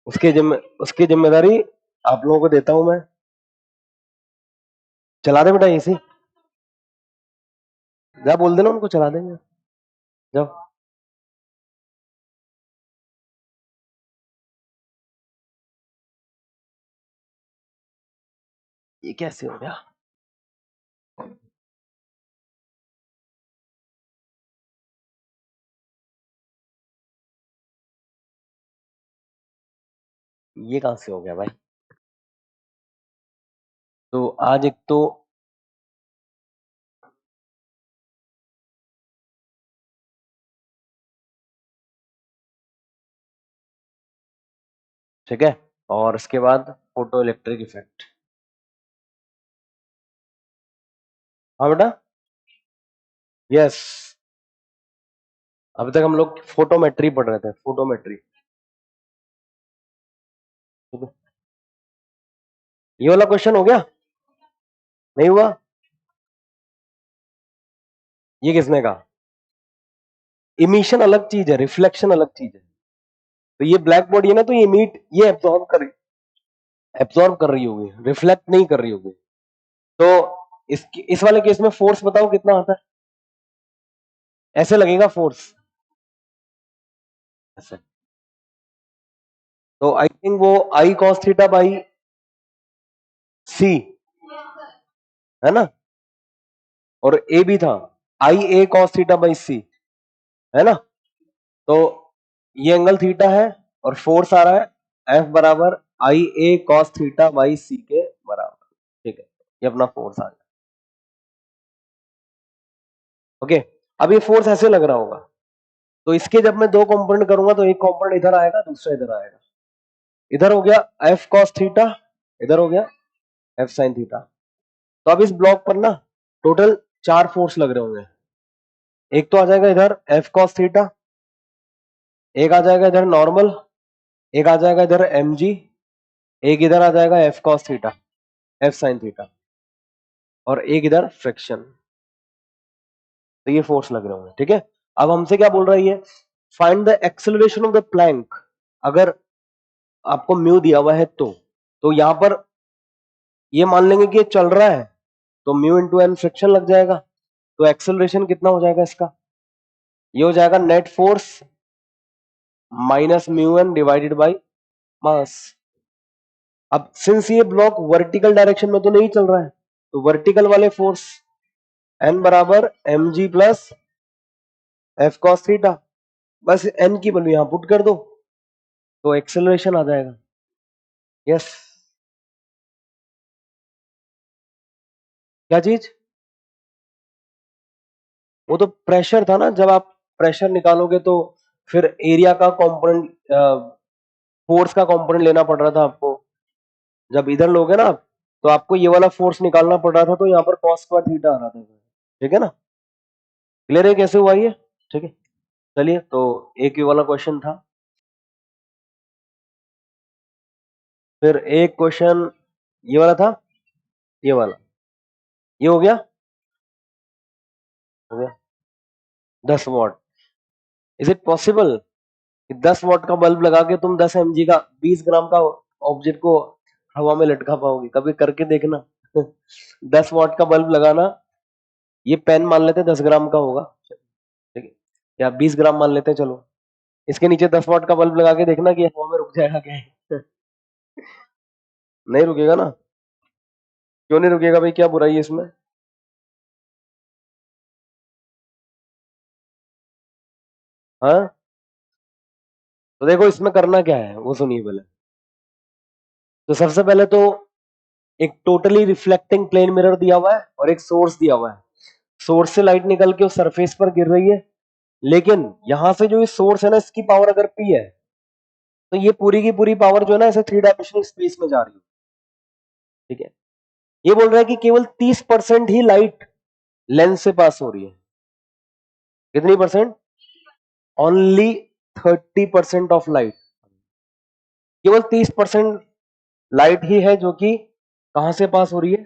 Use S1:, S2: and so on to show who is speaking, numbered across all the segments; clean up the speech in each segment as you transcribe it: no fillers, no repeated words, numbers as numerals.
S1: उसकी जिम्मेदारी आप लोगों को देता हूं मैं। चला दे बेटा एसी, जा बोल देना उनको चला देंगे, जाओ। ये कैसे हो गया? ये कहां से हो गया भाई? तो आज एक तो ठीक है, और इसके बाद फोटो इलेक्ट्रिक इफेक्ट। हाँ बेटा, यस। अभी तक हम लोग फोटोमेट्री पढ़ रहे थे, फोटोमेट्री। ये वाला क्वेश्चन हो गया? नहीं हुआ? ये किसने कहा? इमिशन अलग चीज है, रिफ्लेक्शन अलग चीज है। तो ये ब्लैक बॉडी है ना, तो ये इमिट, ये एब्जॉर्ब कर रही होगी, रिफ्लेक्ट नहीं कर रही होगी। तो इस वाले केस में फोर्स बताओ कितना आता है? ऐसे लगेगा फोर्स, ऐसे। तो आई थिंक वो आई कॉस थीटा बाई सी है ना, और ए भी था, आई ए कॉस थीटा बाई सी, है ना। तो ये एंगल थीटा है और फोर्स आ रहा है एफ बराबर आई ए कॉस थीटा बाई सी के बराबर। ठीक है, ये अपना फोर्स आ गया। ओके, अब ये फोर्स ऐसे लग रहा होगा, तो इसके जब मैं दो कंपोनेंट करूंगा तो एक कंपोनेंट इधर आएगा, दूसरा इधर आएगा। इधर हो गया एफ कॉस थीटा, इधर हो गया एफ साइन थीटा। तो अब इस ब्लॉक पर ना टोटल 4 फोर्स लग रहे होंगे। एक तो आ जाएगा इधर एफ कॉस थीटा, एक आ जाएगा इधर नॉर्मल, एक आ जाएगा इधर एम जी, एक इधर आ जाएगा F cos theta, F sine theta, और एक इधर फ्रिक्शन। तो ये फोर्स लग रहे होंगे, ठीक है। अब हमसे क्या बोल रहा है ये, find the acceleration of the plank. अगर आपको म्यू दिया हुआ है तो यहां पर ये मान लेंगे कि ये चल रहा है, तो म्यू इंटू एन फ्रिक्शन लग जाएगा। तो एक्सेलरेशन कितना हो जाएगा इसका? ये हो जाएगा net force minus mu N divided by mass. अब सिंस ये ब्लॉक वर्टिकल डायरेक्शन में तो नहीं चल रहा है, तो वर्टिकल वाले फोर्स एन बराबर M G plus F cos theta, बस एन की वैल्यू यहां पुट कर दो तो एक्सेलरेशन आ जाएगा। यस, क्या चीज? वो तो प्रेशर था ना, जब आप प्रेशर निकालोगे तो फिर एरिया का कंपोनेंट, फोर्स का कंपोनेंट लेना पड़ रहा था आपको। जब इधर लोगे ना आप, तो आपको ये वाला फोर्स निकालना पड़ रहा था, तो यहाँ पर कॉस स्क्वायर थीटा आ रहा था। ठीक है ना, क्लियर है कैसे हुआ ये? ठीक है, चलिए। तो एक ये वाला क्वेश्चन था, फिर एक क्वेश्चन ये वाला था, ये वाला, ये हो गया, हो गया 10 वॉट। इज इट पॉसिबल कि 10 वॉट का बल्ब लगा के तुम 10 mg का 20 ग्राम का ऑब्जेक्ट को हवा में लटका पाओगे? कभी करके देखना। 10 वॉट का बल्ब लगाना, ये पेन मान लेते 10 ग्राम का होगा, ठीक है, या 20 ग्राम मान लेते हैं, चलो। इसके नीचे 10 वॉट का बल्ब लगा के देखना कि हवा में रुक जाएगा क्या? नहीं रुकेगा ना। क्यों नहीं रुकेगा भाई, क्या बुराई है इसमें? हाँ, तो देखो इसमें करना क्या है वो सुनिए पहले। तो सबसे पहले तो एक टोटली रिफ्लेक्टिंग प्लेन मिरर दिया हुआ है और एक सोर्स दिया हुआ है। सोर्स से लाइट निकल के उस सरफेस पर गिर रही है, लेकिन यहां से जो ये सोर्स है ना, इसकी पावर अगर पी है, तो ये पूरी की पूरी पावर जो है ना, ऐसे 3 डायमेंशनल स्पेस में जा रही है। ठीक है, ये बोल रहा है कि केवल 30% ही लाइट लेंस से पास हो रही है। कितनी परसेंट? ओनली 30% ऑफ लाइट, केवल 30% लाइट ही है जो कि कहां से पास हो रही है?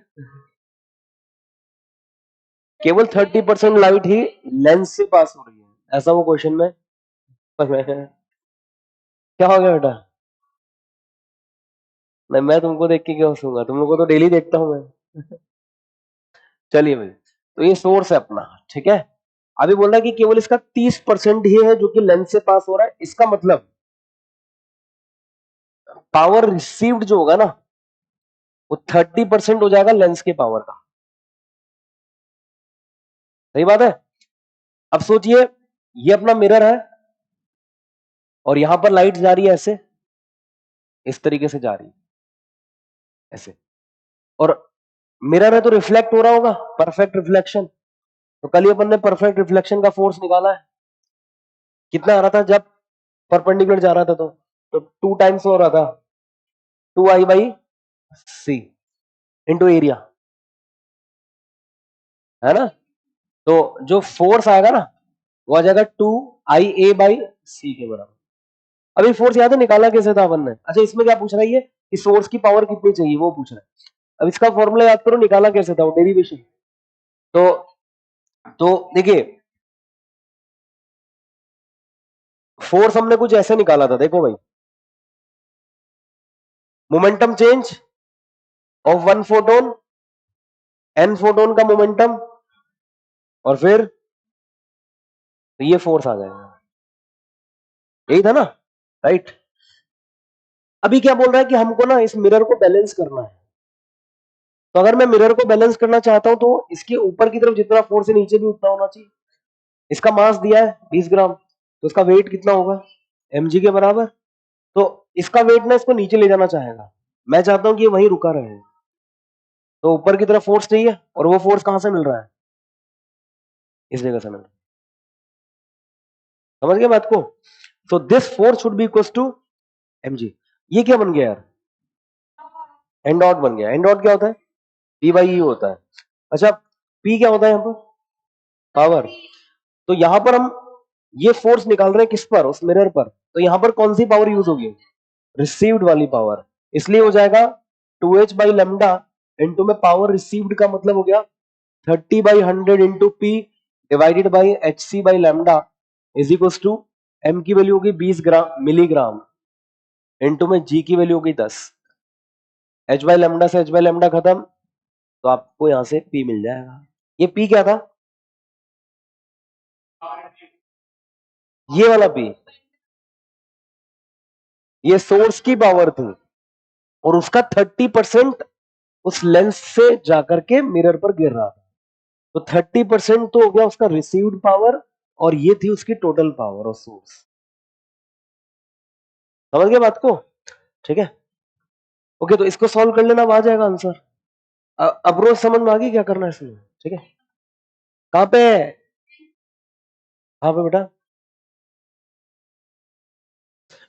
S1: केवल 30% लाइट ही लेंस से पास हो रही है, ऐसा वो क्वेश्चन में। क्या हो गया बेटा? नहीं, मैं तुमको देख के क्यों हंसूंगा, तुम लोगों को तो डेली देखता हूं मैं। चलिए भाई, तो ये सोर्स है अपना, ठीक है। अभी बोल रहा है कि केवल इसका 30% ही है जो कि लेंस से पास हो रहा है। इसका मतलब पावर रिसीव्ड जो होगा ना, वो 30% हो जाएगा लेंस के पावर का। सही बात है। अब सोचिए, ये अपना मिरर है और यहां पर लाइट जा रही है ऐसे, इस तरीके से जा रही है ऐसे, और मिरर है तो रिफ्लेक्ट हो रहा होगा, परफेक्ट रिफ्लेक्शन। तो कल ही अपन ने परफेक्ट रिफ्लेक्शन का फोर्स निकाला है, कितना आ रहा था जब परपेंडिकुलर जा रहा था, तो 2 टाइम्स हो रहा था, 2I/c इंटू एरिया, है ना। तो जो फोर्स आएगा ना, वो आ जाएगा 2IA/c के बराबर। अभी फोर्स याद है निकाला कैसे था अपन ने? अच्छा, इसमें क्या पूछ रहा है ये कि सोर्स की पावर कितनी चाहिए, वो पूछ रहा है। अब इसका फॉर्मूला याद करो, निकाला कैसे था वो, डेरिवेशन। तो देखिए, फोर्स हमने कुछ ऐसे निकाला था, देखो भाई, momentum change of 1 photon, n photon का मोमेंटम, और फिर तो ये फोर्स आ जाएगा, यही था ना, राइट। अभी क्या बोल रहा है कि हमको ना इस मिरर को बैलेंस करना है। तो अगर मैं मिरर को बैलेंस करना चाहता हूं तो इसके ऊपर की तरफ जितना फोर्स है, नीचे भी उतना होना चाहिए। इसका मास दिया है 20 ग्राम, तो इसका वेट कितना होगा, mg के बराबर। तो इसका वेट ना इसको नीचे ले जाना चाहेगा, मैं चाहता हूं कि ये वहीं रुका रहे, तो ऊपर की तरफ फोर्स चाहिए, और वो फोर्स कहां से मिल रहा है, इस जगह से मिल रहा है। समझ गए बात को। So this force should be equal to mg। ये क्या बन गया यार, एन डॉट बन गया। एन डॉट क्या होता है, P/E होता है। अच्छा, P क्या होता है यहाँ पर, पावर। तो यहां पर हम ये फोर्स निकाल रहे हैं किस पर, उस मिरर पर। तो यहां पर कौन सी पावर यूज होगी, रिसीव्ड वाली पावर। इसलिए हो जाएगा 2h/λ इंटू में पावर रिसीव्ड का मतलब हो गया 30/100 into P divided by hc/λ is equal to m की वैल्यू होगी 20 ग्राम मिलीग्राम, इंटू में g की वैल्यू होगी 10। h/λ से h/λ खत्म, तो आपको यहां से P मिल जाएगा। ये P क्या था, ये वाला P, ये सोर्स की पावर थी, और उसका 30% उस लेंस से जाकर के मिरर पर गिर रहा था। तो 30% तो हो गया उसका रिसीव्ड पावर, और ये थी उसकी टोटल पावर ऑफ सोर्स। समझ गए बात को, ठीक है। ओके, तो इसको सॉल्व कर लेना, अब आ जाएगा आंसर। अप्रोच समझ में आ गई क्या करना है इसमें, ठीक है। कहां पे, कहां पे बेटा,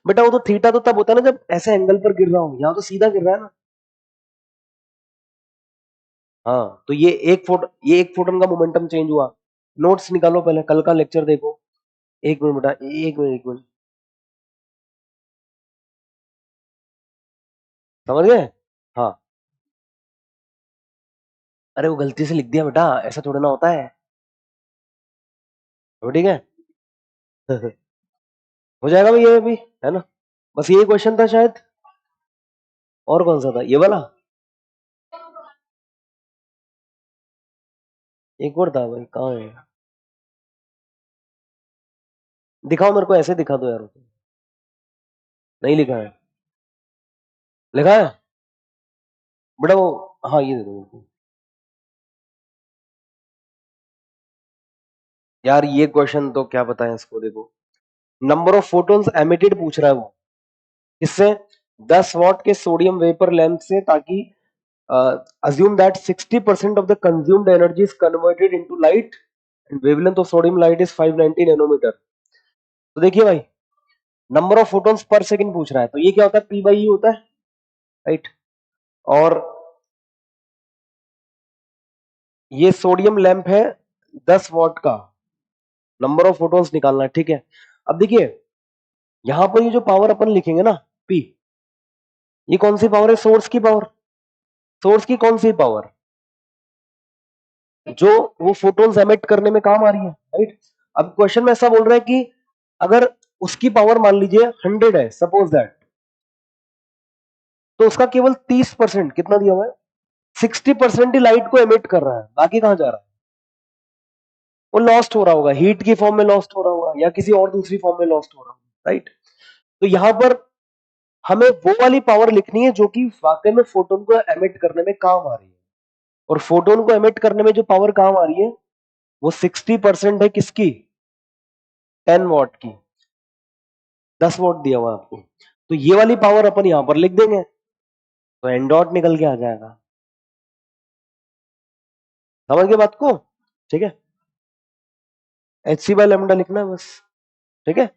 S1: बेटा वो तो थीटा तो तब होता है ना जब ऐसे एंगल पर गिर रहा हूं, यहां तो सीधा गिर रहा है ना। हाँ, तो ये एक फोटोन का मोमेंटम चेंज हुआ। नोट्स निकालो पहले, कल का लेक्चर देखो। एक मिनट बेटा, एक मिनट, समझ गए। हाँ, अरे वो गलती से लिख दिया बेटा, ऐसा थोड़ा ना होता है। तो ठीक है। हो जाएगा भाई ये भी, है ना। बस ये क्वेश्चन था शायद, और कौन सा था, ये वाला। एक और था भाई, कहाँ है, दिखाओ मेरे को, ऐसे दिखा दो यार। नहीं लिखा है, लिखा है बेटा वो, हाँ ये दे दो मेरे को। यार ये क्वेश्चन तो क्या बताएं इसको, देखो, नंबर ऑफ फोटोन्स एमिटेड पूछ रहा है वो, किससे, 10 वॉट के सोडियम वेपर लैंप से, ताकि assume that 60% of the consumed energy is converted into light and wavelength of sodium light is 590 nanometer। तो देखिए भाई, number of photons per second पूछ रहा है, तो ये क्या होता है, P/E होता है, राइट। और ये सोडियम लैंप है 10 वॉट का, नंबर ऑफ फोटॉन्स निकालना है, ठीक है। अब देखिए, यहां पर ये जो पावर अपन लिखेंगे ना, P, ये कौन सी पावर है, सोर्स की पावर। सोर्स की कौन सी पावर, जो वो फोटॉन्स एमिट करने में काम आ रही है, राइट। अब क्वेश्चन में ऐसा बोल रहा है कि अगर उसकी पावर मान लीजिए 100 है, सपोज दैट, तो उसका केवल 30% कितना दिया हुआ है, 60% ही लाइट को एमिट कर रहा है, बाकी कहां जा रहा है, वो लॉस्ट हो रहा होगा, हीट की फॉर्म में लॉस्ट हो रहा होगा या किसी और दूसरी फॉर्म में लॉस्ट हो रहा होगा, राइट। तो यहां पर हमें वो वाली पावर लिखनी है जो कि वाकई में फोटोन को एमिट करने में काम आ रही है, और फोटोन को एमिट करने में जो पावर काम आ रही है वो 60% है किसकी, 10 वॉट की, 10 वॉट दिया हुआ आपको। तो ये वाली पावर अपन यहां पर लिख देंगे, तो एन डॉट निकल के आ जाएगा। समझ गए बात को, ठीक है। एच सी बाय लेमडा लिखना है बस, ठीक है।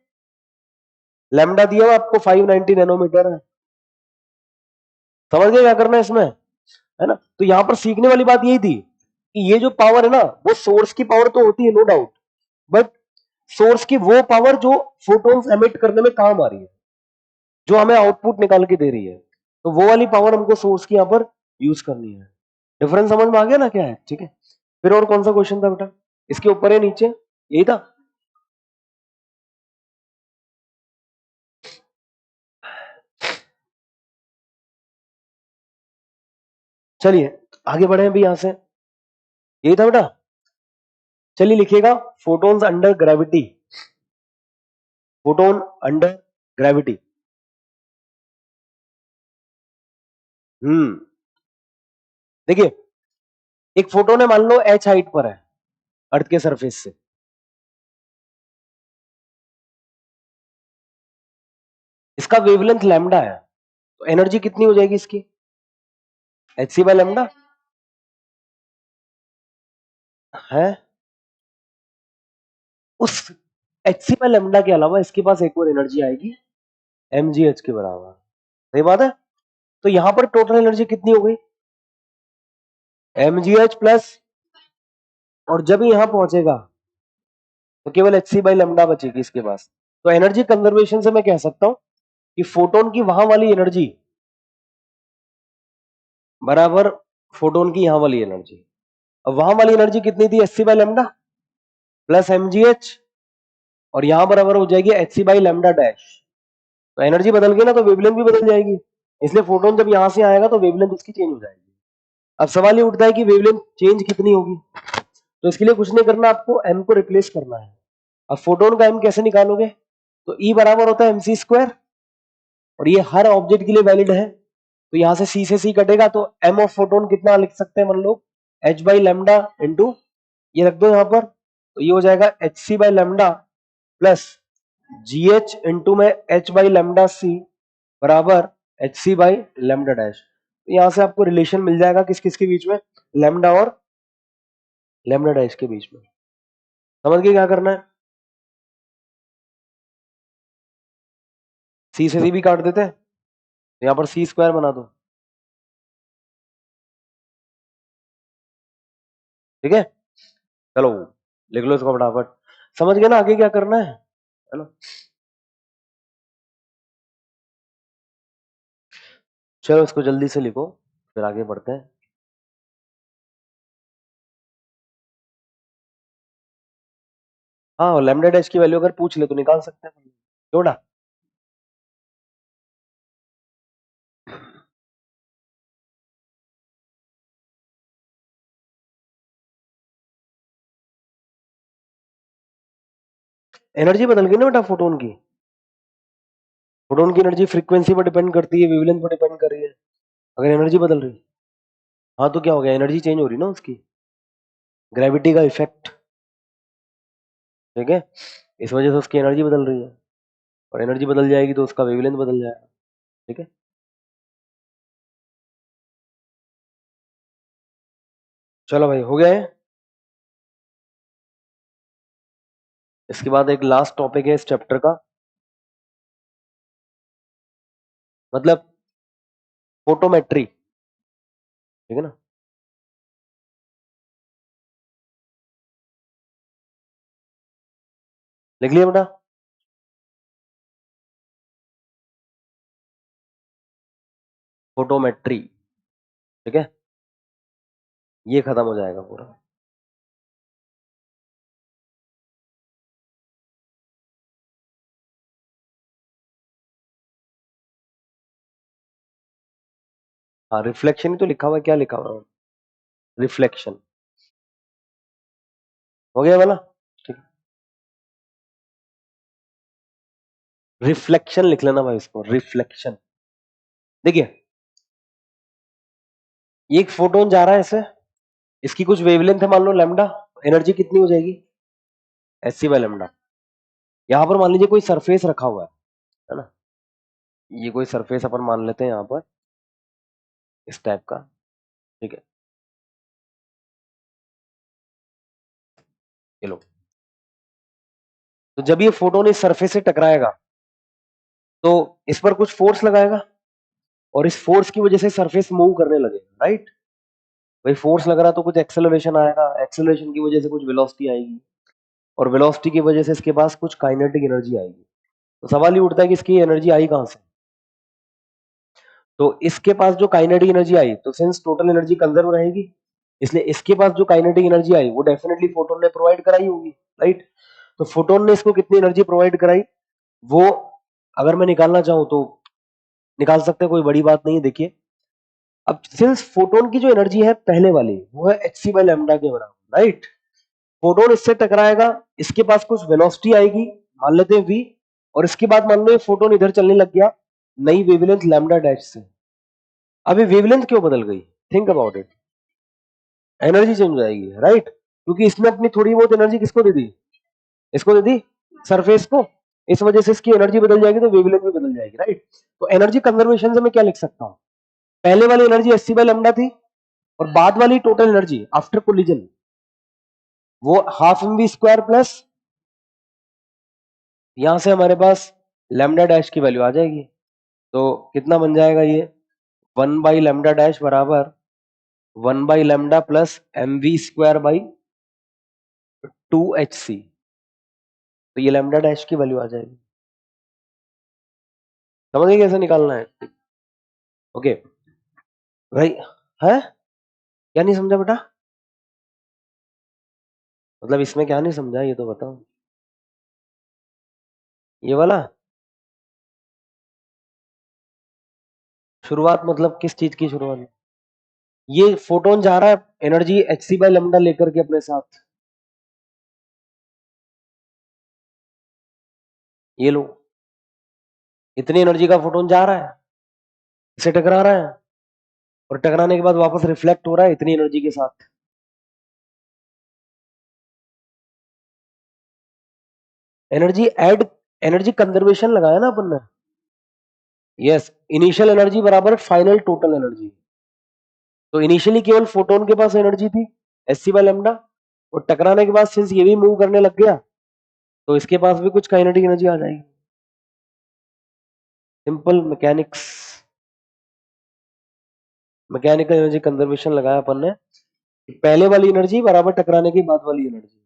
S1: लेमडा दिया हुआ आपको 590 नैनोमीटर है, समझ गए क्या करना है इसमें, है ना। तो यहां पर सीखने वाली बात यही थी कि ये जो पावर है ना वो सोर्स की पावर तो होती है नो डाउट, बट सोर्स की वो पावर जो फोटोन्स एमिट करने में काम आ रही है, जो हमें आउटपुट निकाल के दे रही है, तो वो वाली पावर हमको सोर्स की यहां पर यूज करनी है। डिफरेंस समझ में आ गया ना क्या है, ठीक है। फिर और कौन सा क्वेश्चन था बेटा, इसके ऊपर है नीचे, यही था। चलिए आगे बढ़े अभी यहां से, यही था बेटा। चलिए लिखिएगा, photons under gravity, photon under gravity. देखिए एक फोटोन है, मान लो h हाइट पर है अर्थ के सरफेस से, इसका वेवलेंथ लैम्डा है, तो एनर्जी कितनी हो जाएगी इसकी, एच सी बाय लैम्डा है। उस एच सी बाय लैम्डा के अलावा इसके पास एक और एनर्जी आएगी, mgh के बराबर, सही बात है। तो यहां पर टोटल एनर्जी कितनी हो गई, mgh प्लस, और जब यहां पहुंचेगा तो केवल एच सी बाई लेमडा बचेगी इसके पास। तो एनर्जी कंजर्वेशन से मैं कह सकता हूं कि फोटोन की वहां वाली एनर्जी बराबर फोटोन की यहां वाली एनर्जी। अब वहां वाली एनर्जी कितनी थी, H C by lambda plus mgh, और यहां बराबर हो जाएगी H C by lambda dash. तो एनर्जी बदल गई ना, तो वेवलेंथ भी बदल जाएगी, इसलिए फोटोन जब यहां से आएगा तो वेवलेंथ उसकी चेंज हो जाएगी। अब सवाल ये उठता है कि वेवलेंथ चेंज कितनी होगी, तो इसके लिए कुछ नहीं करना, आपको m को रिप्लेस करना है। अब फोटोन का m कैसे निकालोगे, तो E बराबर होता है mc स्क्वायर, और ये हर ऑब्जेक्ट के लिए वैलिड है, तो यहां से C से C कटेगा, तो m ऑफ फोटोन कितना लिख सकते हैं हम लोग, h बाई लेमडा इंटू, ये रख दो यहां पर, तो ये हो जाएगा H C by lambda plus G H into में h बाई लेमडा सी बराबर H C by lambda dash. तो यहां से आपको रिलेशन मिल जाएगा किस किस के बीच में, लेमडा और लेमडा डैश के बीच में। समझ गए क्या करना है, सी से सी भी काट देते हैं, यहां पर सी स्क्वायर बना दो, ठीक है। चलो लिख लो इसको फटाफट, समझ गए ना आगे क्या करना है ना। चलो इसको जल्दी से लिखो, फिर आगे बढ़ते हैं। हाँ लैम्डा डैश की वैल्यू अगर पूछ ले तो निकाल सकते हैं, जोड़ा। एनर्जी बदल गई ना बेटा फोटोन की, फोटोन की एनर्जी फ्रीक्वेंसी पर डिपेंड करती है, वेवलेंथ पर डिपेंड कर रही है, अगर एनर्जी बदल रही है, हाँ तो क्या हो गया, एनर्जी चेंज हो रही है ना उसकी, ग्रेविटी का इफेक्ट, ठीक है, इस वजह से उसकी एनर्जी बदल रही है, और एनर्जी बदल जाएगी तो उसका वेवलेंथ बदल जाएगा, ठीक है। चलो भाई हो गया है। इसके बाद एक लास्ट टॉपिक है इस चैप्टर का, मतलब फोटोमेट्री, ठीक है ना। लिख लिया बेटा, फोटोमेट्री, ठीक है, ये खत्म हो जाएगा पूरा। हाँ रिफ्लेक्शन ही तो लिखा हुआ है, क्या लिखा हुआ है? रिफ्लेक्शन हो गया वाला, ठीक। रिफ्लेक्शन लिख लेना भाई इसको, रिफ्लेक्शन। देखिए ये एक फोटोन जा रहा है ऐसे, इसकी कुछ वेवलेंथ है मान लो लैम्डा, एनर्जी कितनी हो जाएगी? H C by lambda. यहां पर मान लीजिए कोई सरफेस रखा हुआ है ना, ये कोई सरफेस अपन मान लेते हैं यहां पर इस टाइप का, ठीक है, ये लो। तो जब ये फोटोन इस सरफेस से टकराएगा तो इस पर कुछ फोर्स लगाएगा, और इस फोर्स की वजह से सरफेस मूव करने लगेगा, राइट? भाई फोर्स लग रहा तो कुछ एक्सेलरेशन आएगा, एक्सेलरेशन की वजह से कुछ वेलोसिटी आएगी, और वेलोसिटी की वजह से इसके पास कुछ काइनेटिक एनर्जी आएगी। तो सवाल ये उठता है कि इसकी एनर्जी आई कहां से? तो इसके पास जो काइनेटिक एनर्जी आई, तो सिंस टोटल एनर्जी कंजर्व रहेगी, इसलिए इसके पास जो काइनेटिक एनर्जी आई वो डेफिनेटली फोटोन ने प्रोवाइड कराई होगी, राइट? तो फोटोन ने इसको कितनी एनर्जी प्रोवाइड कराई, वो अगर मैं निकालना चाहूं तो निकाल सकते हैं, कोई बड़ी बात नहीं है। देखिए अब सिंस फोटोन की जो एनर्जी है पहले वाली वो है एच सी बाय लैम्डा के बराबर, राइट? फोटोन इससे टकराएगा, इसके पास कुछ वेलोसिटी आएगी, मान लेते हैं v, और इसके बाद मान लो ये फोटोन इधर चलने लग गया नई वेवलेंथ लैम्डा डैश से। अब ये वेवलेंथ क्यों बदल गई? Think about it, energy change हो जाएगी, राइट? क्योंकि इसने अपनी थोड़ी बहुत एनर्जी किसको दे दी? इसको दे दी, सरफेस को। इस वजह से इसकी एनर्जी बदल जाएगी तो वेवलेंथ भी बदल जाएगी, राइट? तो एनर्जी कंजर्वेशन से मैं क्या लिख सकता हूं, पहले वाली energy H C by lambda थी, और बाद वाली टोटल एनर्जी आफ्टर कोलिजन वो half M V square plus, यहां से हमारे पास लैम्डा डैश की वैल्यू आ जाएगी। तो कितना बन जाएगा ये, 1/लैम्डा डैश बराबर 1/लैम्डा plus M V square by 2 HC। तो ये लैम्डा डैश की वैल्यू आ जाएगी। समझ गए कैसे निकालना है? ओके भाई, है क्या नहीं समझा बेटा? मतलब इसमें क्या नहीं समझा ये तो बताओ। ये वाला शुरुआत मतलब किस चीज की शुरुआत? ये फोटोन जा रहा है energy H C by lambda लेकर के अपने साथ, ये लो, इतनी एनर्जी का फोटोन जा रहा है, इसे टकरा रहा है, और टकराने के बाद वापस रिफ्लेक्ट हो रहा है इतनी एनर्जी के साथ। एनर्जी एड, एनर्जी कंजर्वेशन लगाया ना अपन ने। यस, इनिशियल एनर्जी बराबर फाइनल टोटल एनर्जी। तो इनिशियली केवल फोटोन के पास एनर्जी थी एच सी बाय लैम्डा, और टकराने के बाद सिंस ये भी मूव करने लग गया तो इसके पास भी कुछ काइनेटिक एनर्जी आ जाएगी। Simple mechanics, mechanical energy conservation लगाया अपन ने, पहले वाली एनर्जी बराबर टकराने की बाद वाली एनर्जी,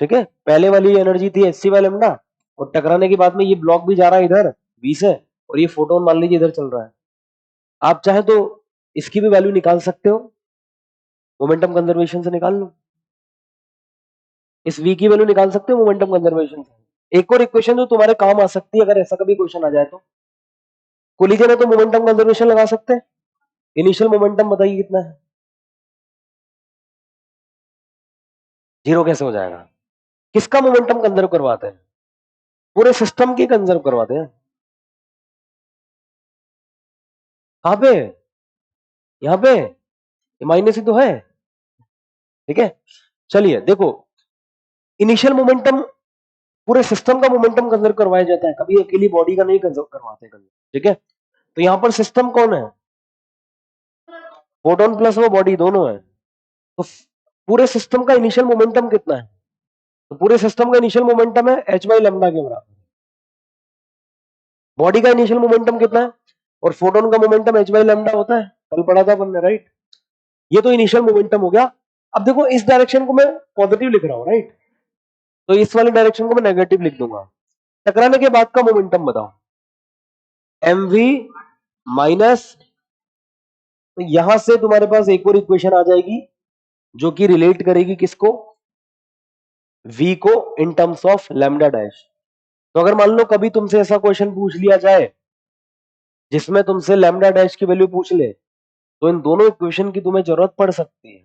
S1: ठीक है? पहले वाली एनर्जी थी एच सी बाय लैम्डा, और टकराने के बाद में ये ब्लॉक भी जा रहा है इधर v से, और ये फोटोन मान लीजिए इधर चल रहा है। आप चाहे तो इसकी भी वैल्यू निकाल सकते हो, मोमेंटम कंजर्वेशन से निकाल लो, इस v की वैल्यू निकाल सकते हो मोमेंटम कंजर्वेशन से। एक और इक्वेशन जो तुम्हारे काम आ सकती है अगर ऐसा कभी क्वेश्चन आ जाए तो, कोलिजन है तो मोमेंटम कंजर्वेशन लगा सकते हैं। इनिशियल मोमेंटम बताइए कितना है? 0 कैसे हो जाएगा? किसका मोमेंटम कंजर्व करवाते हैं? पूरे सिस्टम की कंजर्व करवाते हैं। कहां पे? यहाँ पे माइनस ही तो है, ठीक है? चलिए देखो, इनिशियल मोमेंटम पूरे सिस्टम का मोमेंटम कंजर्व करवाया जाता है, कभी अकेली बॉडी का नहीं कंजर्व करवाते कंजर्व, ठीक है? तो यहाँ पर सिस्टम कौन है? फोटोन प्लस वो बॉडी दोनों है। तो पूरे सिस्टम का इनिशियल मोमेंटम कितना है? तो पूरे सिस्टम का इनिशियल मोमेंटम है एच बाई लैम्डा के बराबर। बॉडी का इनिशियल मोमेंटम कितना है? और फोटोन का मोमेंटम एच बाई लैम्डा होता है, कल पढ़ा था अपन ने, राइट? ये तो इनिशियल मोमेंटम हो गया। अब देखो इस डायरेक्शन को मैं पॉजिटिव लिख रहा हूं, राइट? तो इस वाले डायरेक्शन को मैं नेगेटिव लिख दूंगा। टकराने के बाद का मोमेंटम बताओ, एम वी माइनस, तो यहां से तुम्हारे पास एक और इक्वेशन आ जाएगी जो कि रिलेट करेगी किसको? v को in terms of lambda dash. तो अगर मान लो कभी तुमसे ऐसा क्वेश्चन पूछ लिया जाए जिसमें तुमसे लैम्डा डैश की वैल्यू पूछ ले, तो इन दोनों इक्वेशन की तुम्हें जरूरत पड़ सकती है,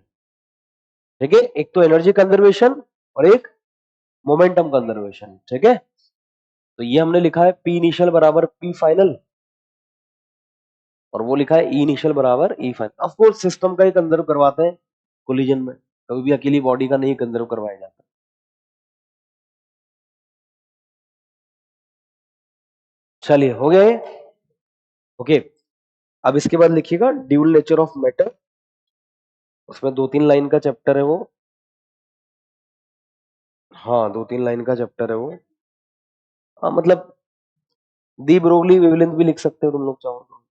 S1: ठीक है। एक तो एनर्जी कंजर्वेशन और एक मोमेंटम कंजर्वेशन, ठीक है। तो ये हमने लिखा है पी इनिशियल बराबर पी फाइनल, और वो लिखा है ई इनिशियल बराबर ई फाइनल। ऑफ कोर्स सिस्टम का ही कंजर्व करवाते हैं कोलिजन में, कभी भी अकेली बॉडी का नहीं कंजर्व करवाया जाता। चलिए हो गया ये, ओके। अब इसके बाद लिखिएगा ड्यूल नेचर ऑफ मैटर, उसमें 2-3 लाइन का चैप्टर है वो। हाँ 2-3 लाइन का चैप्टर है वो। हाँ मतलब दी ब्रोगली वेवलेंथ भी लिख सकते हो तुम लोग चाहो तो।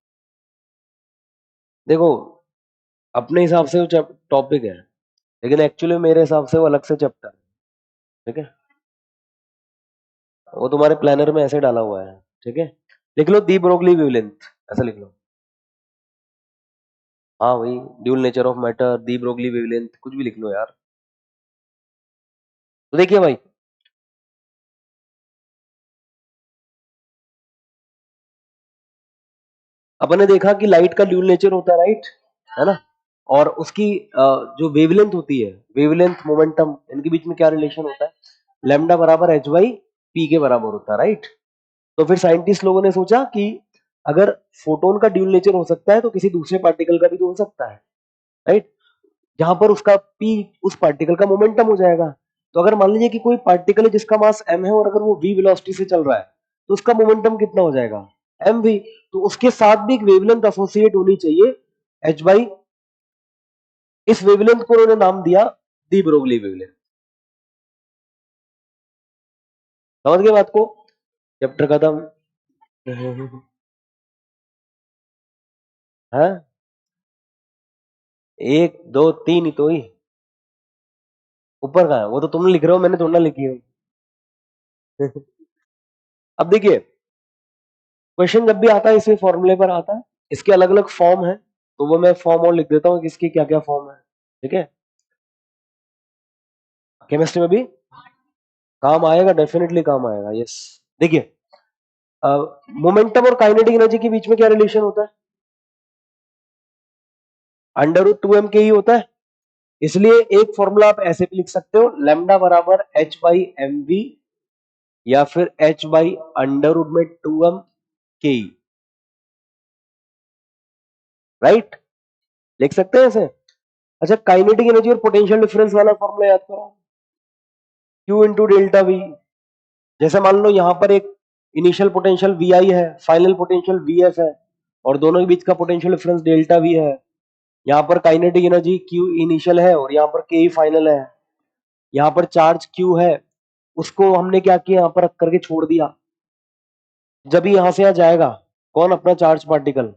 S1: देखो अपने हिसाब से वो टॉपिक है, लेकिन एक्चुअली मेरे हिसाब से वो अलग से चैप्टर है, ठीक है। वो तुम्हारे प्लानर में ऐसे डाला हुआ है, ठीक है। लिख लो दी ब्रोगली वेवलेंथ, ऐसा लिख लो। हाँ वही, dual nature of matter, the Broglie wavelength, कुछ भी लिख लो यार। तो देखिए भाई, अपन ने देखा कि लाइट का ड्यूल नेचर होता है, राइट, है ना। और उसकी जो वेवलेंथ होती है, वेवलेंथ मोमेंटम, इनके बीच में क्या रिलेशन होता है, लैम्डा बराबर एच बाई पी के बराबर होता है, राइट। तो फिर साइंटिस्ट लोगों ने सोचा कि अगर फोटोन का ड्यूल नेचर हो सकता है तो किसी दूसरे पार्टिकल का भी तो हो सकता है, राइट। जहां पर उसका पी उस पार्टिकल का मोमेंटम हो जाएगा। तो अगर मान लीजिए कि कोई पार्टिकल है जिसका मास m है और अगर वो v वेलोसिटी से चल रहा है, तो उसका मोमेंटम कितना हो जाएगा, mv। तो उसके साथ भी एक वेवलेंथ एसोसिएट होनी चाहिए h बाई, इस वेवलेंथ को उन्होंने नाम दिया दी ब्रोगली वेवलेंथ। समझ गए बात को, चैप्टर खत्म। है 1 2 3 ही तो ही, ऊपर का है वो तो तुमने लिख रहे हो, मैंने थोड़ा ना लिखी है। अब देखिए, क्वेश्चन जब भी आता है इसी फॉर्मूले पर आता है, इसके अलग अलग फॉर्म है, तो वो मैं फॉर्म और लिख देता हूँ कि इसकी क्या क्या फॉर्म है, ठीक है। केमिस्ट्री में भी काम आएगा, डेफिनेटली काम आएगा, यस। देखिए मोमेंटम और काइनेटिक एनर्जी के बीच में क्या रिलेशन होता है, अंडर रूट 2m के ही होता है। इसलिए एक फॉर्मूला आप ऐसे भी लिख सकते हो, लैम्डा बराबर h बाई एम वी, या फिर h बाई अंडर रूट में 2m के, राइट, लिख सकते हैं ऐसे। अच्छा, काइनेटिक एनर्जी और पोटेंशियल डिफरेंस वाला फॉर्मूला याद करो, Q इंटू डेल्टा वी। जैसे मान लो यहाँ पर एक इनिशियल पोटेंशियल वी आई है, फाइनल पोटेंशियल वी एफ है, और दोनों के बीच का पोटेंशियल डिफरेंस डेल्टा वी है। यहाँ पर काइनेटिक एनर्जी Q इनिशियल है और यहाँ पर K फाइनल है। यहाँ पर चार्ज Q है, उसको हमने क्या किया, यहाँ पर रख करके छोड़ दिया। जब ही यहाँ से यहाँ जाएगा कौन, अपना चार्ज पार्टिकल,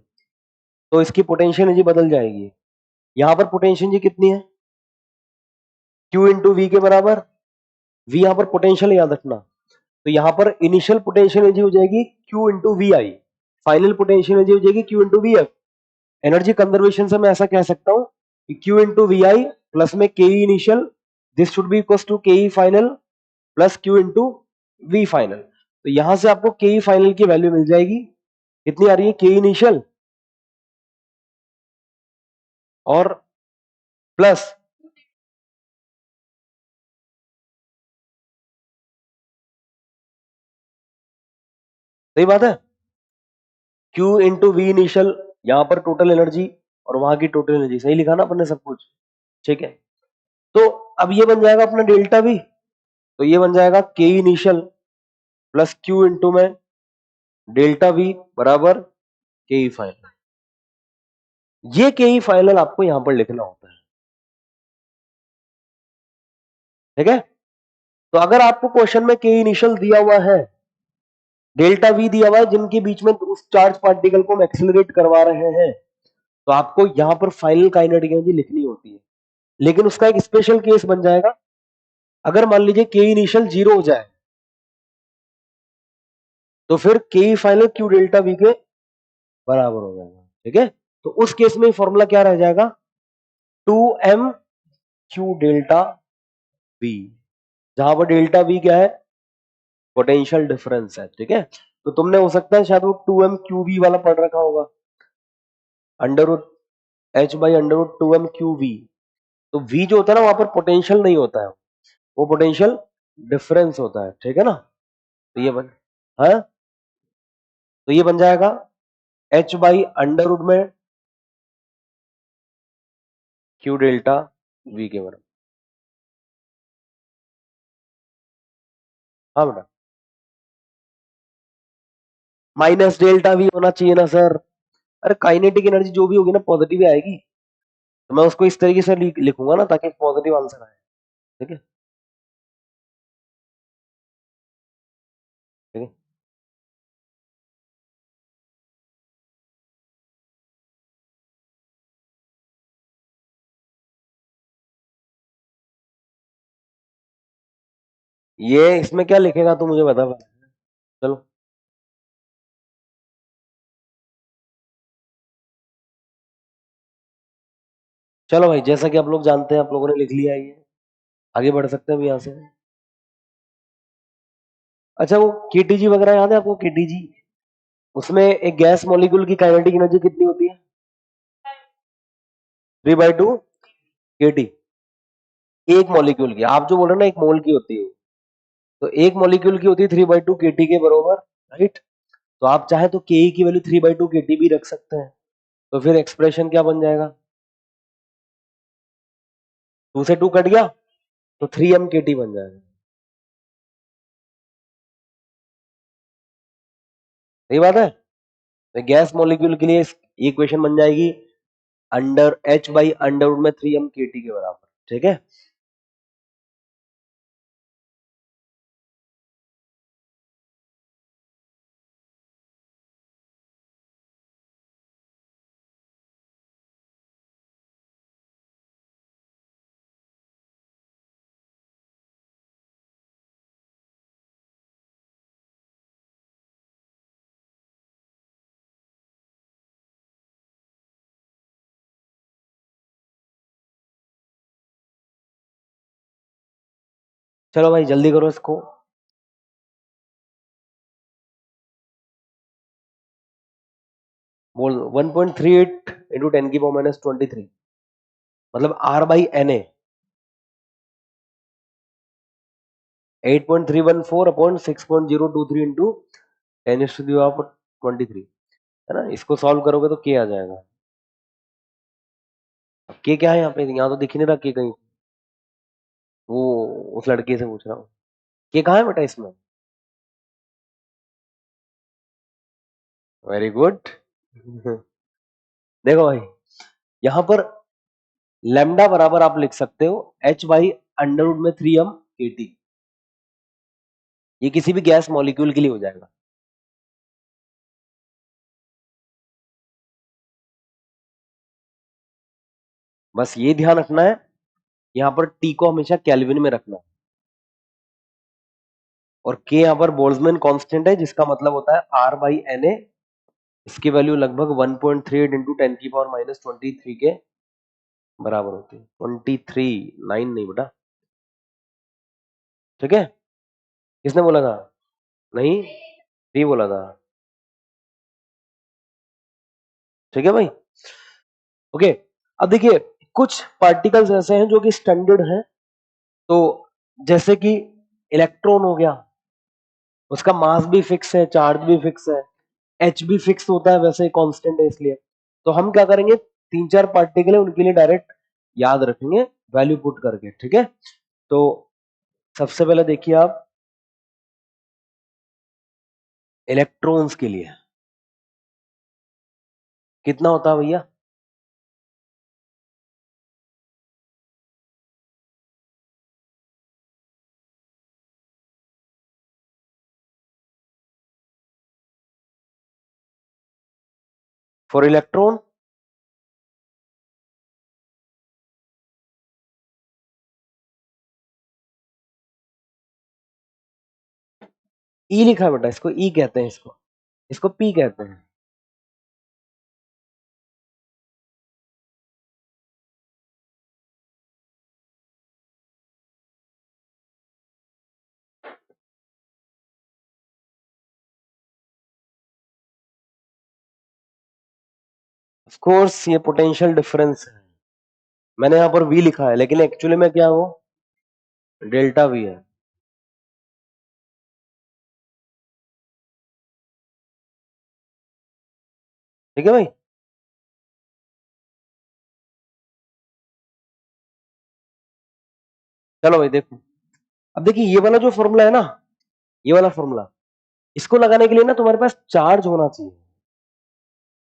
S1: तो इसकी पोटेंशियल एनर्जी बदल जाएगी। यहाँ पर पोटेंशियल एनर्जी कितनी है, Q इंटू वी के बराबर, वी यहाँ पर पोटेंशियल याद रखना। तो यहाँ पर इनिशियल पोटेंशियल एनर्जी हो जाएगी Q into V I, final potential energy हो जाएगी Q into V F. Energy conservation से मैं ऐसा कह सकता हूँ कि Q into V I plus में K initial, this should be equal to K final plus Q into V final. तो यहां से आपको के फाइनल की वैल्यू मिल जाएगी, कितनी आ रही है, के इनिशियल और प्लस, सही बात है, Q इंटू वी इनिशियल, यहाँ पर टोटल एनर्जी और वहां की टोटल एनर्जी, सही लिखा ना अपन ने सब कुछ, ठीक है। तो अब ये बन जाएगा अपना डेल्टा वी, तो ये बन जाएगा के इनिशियल प्लस Q इंटू में डेल्टा वी बराबर के फाइनल। ये के फाइनल आपको यहां पर लिखना होता है, ठीक है। तो अगर आपको क्वेश्चन में के इनिशियल दिया हुआ है, डेल्टा वी दिया हुआ है, जिनके बीच में उस चार्ज पार्टिकल को हम एक्सेलरेट करवा रहे हैं, तो आपको यहां पर फाइनल काइनेटिक एनर्जी लिखनी होती है। लेकिन उसका एक स्पेशल केस बन जाएगा, अगर मान लीजिए के इनिशियल 0 हो जाए, तो फिर के फाइनल क्यू डेल्टा वी के बराबर हो जाएगा, ठीक है। तो उस केस में फॉर्मूला क्या रह जाएगा, 2m क्यू डेल्टा वी, जहां पर डेल्टा वी क्या है, पोटेंशियल डिफरेंस है, ठीक है। तो तुमने हो सकता है शायद वो 2m क्यू वी वाला पढ़ रखा होगा, under root H by under root 2m Q V. तो v जो होता है ना वहां पर पोटेंशियल नहीं होता है, वो पोटेंशियल डिफरेंस होता है, ठीक है ना। तो ये बन है, तो ये बन जाएगा h बाई अंडर रूट में q डेल्टा v के बराबर। हाँ बेटा, माइनस डेल्टा वी होना चाहिए ना सर। अरे काइनेटिक एनर्जी जो भी होगी ना पॉजिटिव ही आएगी, तो मैं उसको इस तरीके से लिखूंगा ना ताकि पॉजिटिव आंसर आए, ठीक है ठीक है। ये इसमें क्या लिखेगा तू मुझे बता पहले। चलो चलो भाई, जैसा कि आप लोग जानते हैं, आप लोगों ने लिख लिया है ये, आगे बढ़ सकते हैं अभी यहाँ से। अच्छा वो केटीजी वगैरह याद है आपको, केटीजी? उसमें एक गैस मॉलिक्यूल की काइनेटिक एनर्जी कितनी होती है? 3/2 केटी। एक मॉलिक्यूल की, आप जो बोल रहे हैं ना एक मोल की होती है, तो एक मॉलिक्यूल की होती है 3/2 केटी के बराबर, राइट। तो आप चाहे तो के की वैल्यू 3/2 केटी भी रख सकते हैं, तो फिर एक्सप्रेशन क्या बन जाएगा? 2 से 2 कट गया तो 3m केटी बन जाएगा। सही बात है। तो गैस मॉलिक्यूल के लिए ये इक्वेशन बन जाएगी under h by under root में 3m केटी के बराबर, ठीक है। चलो भाई जल्दी करो इसको। बोल 1.38 इंटू 10⁻⁻23, मतलब r by N A 8.314 upon 6.023 into 10⁻23, है ना। इसको सॉल्व करोगे तो के आ जाएगा। अब के क्या है यहाँ पे, यहाँ तो दिख ही नहीं रहा के कहीं। वो उस लड़के से पूछ रहा हूँ, के कहाँ है बेटा इसमें? Very good. देखो भाई, यहाँ पर लैम्डा बराबर आप लिख सकते हो h बाई अंडर रूट में 3m केटी। ये किसी भी गैस मॉलिक्यूल के लिए हो जाएगा। बस ये ध्यान रखना है, यहाँ पर टी को हमेशा केल्विन में रखना है, और के यहाँ पर बोल्ट्जमैन कांस्टेंट है, जिसका मतलब होता है आर बाई एन ए। इसकी वैल्यू लगभग 1.38 इंटू 10⁻⁻23 के बराबर होती है। 23, 9 नहीं बेटा, ठीक है। किसने बोला था? नहीं, 3 बोला था, ठीक है भाई। ओके, अब देखिए कुछ पार्टिकल्स ऐसे हैं जो कि स्टैंडर्ड हैं, तो जैसे कि इलेक्ट्रॉन हो गया, उसका मास भी फिक्स है, चार्ज भी फिक्स है, एच भी फिक्स होता है, वैसे कांस्टेंट है इसलिए। तो हम क्या करेंगे, 3-4 पार्टिकल है उनके लिए डायरेक्ट याद रखेंगे वैल्यू पुट करके, ठीक है। तो सबसे पहले देखिए आप इलेक्ट्रॉन्स के लिए कितना होता है भैया? फॉर इलेक्ट्रॉन ई लिखा है बेटा, इसको ई कहते हैं, इसको इसको पी कहते हैं। ऑफ कोर्स ये पोटेंशियल डिफरेंस है, मैंने यहाँ पर V लिखा है लेकिन एक्चुअली में क्या है वो डेल्टा V है। ठीक है भाई, चलो भाई देखो, अब देखिए ये वाला जो फॉर्मूला है ना, ये वाला फॉर्मूला, इसको लगाने के लिए ना तुम्हारे पास चार्ज होना चाहिए।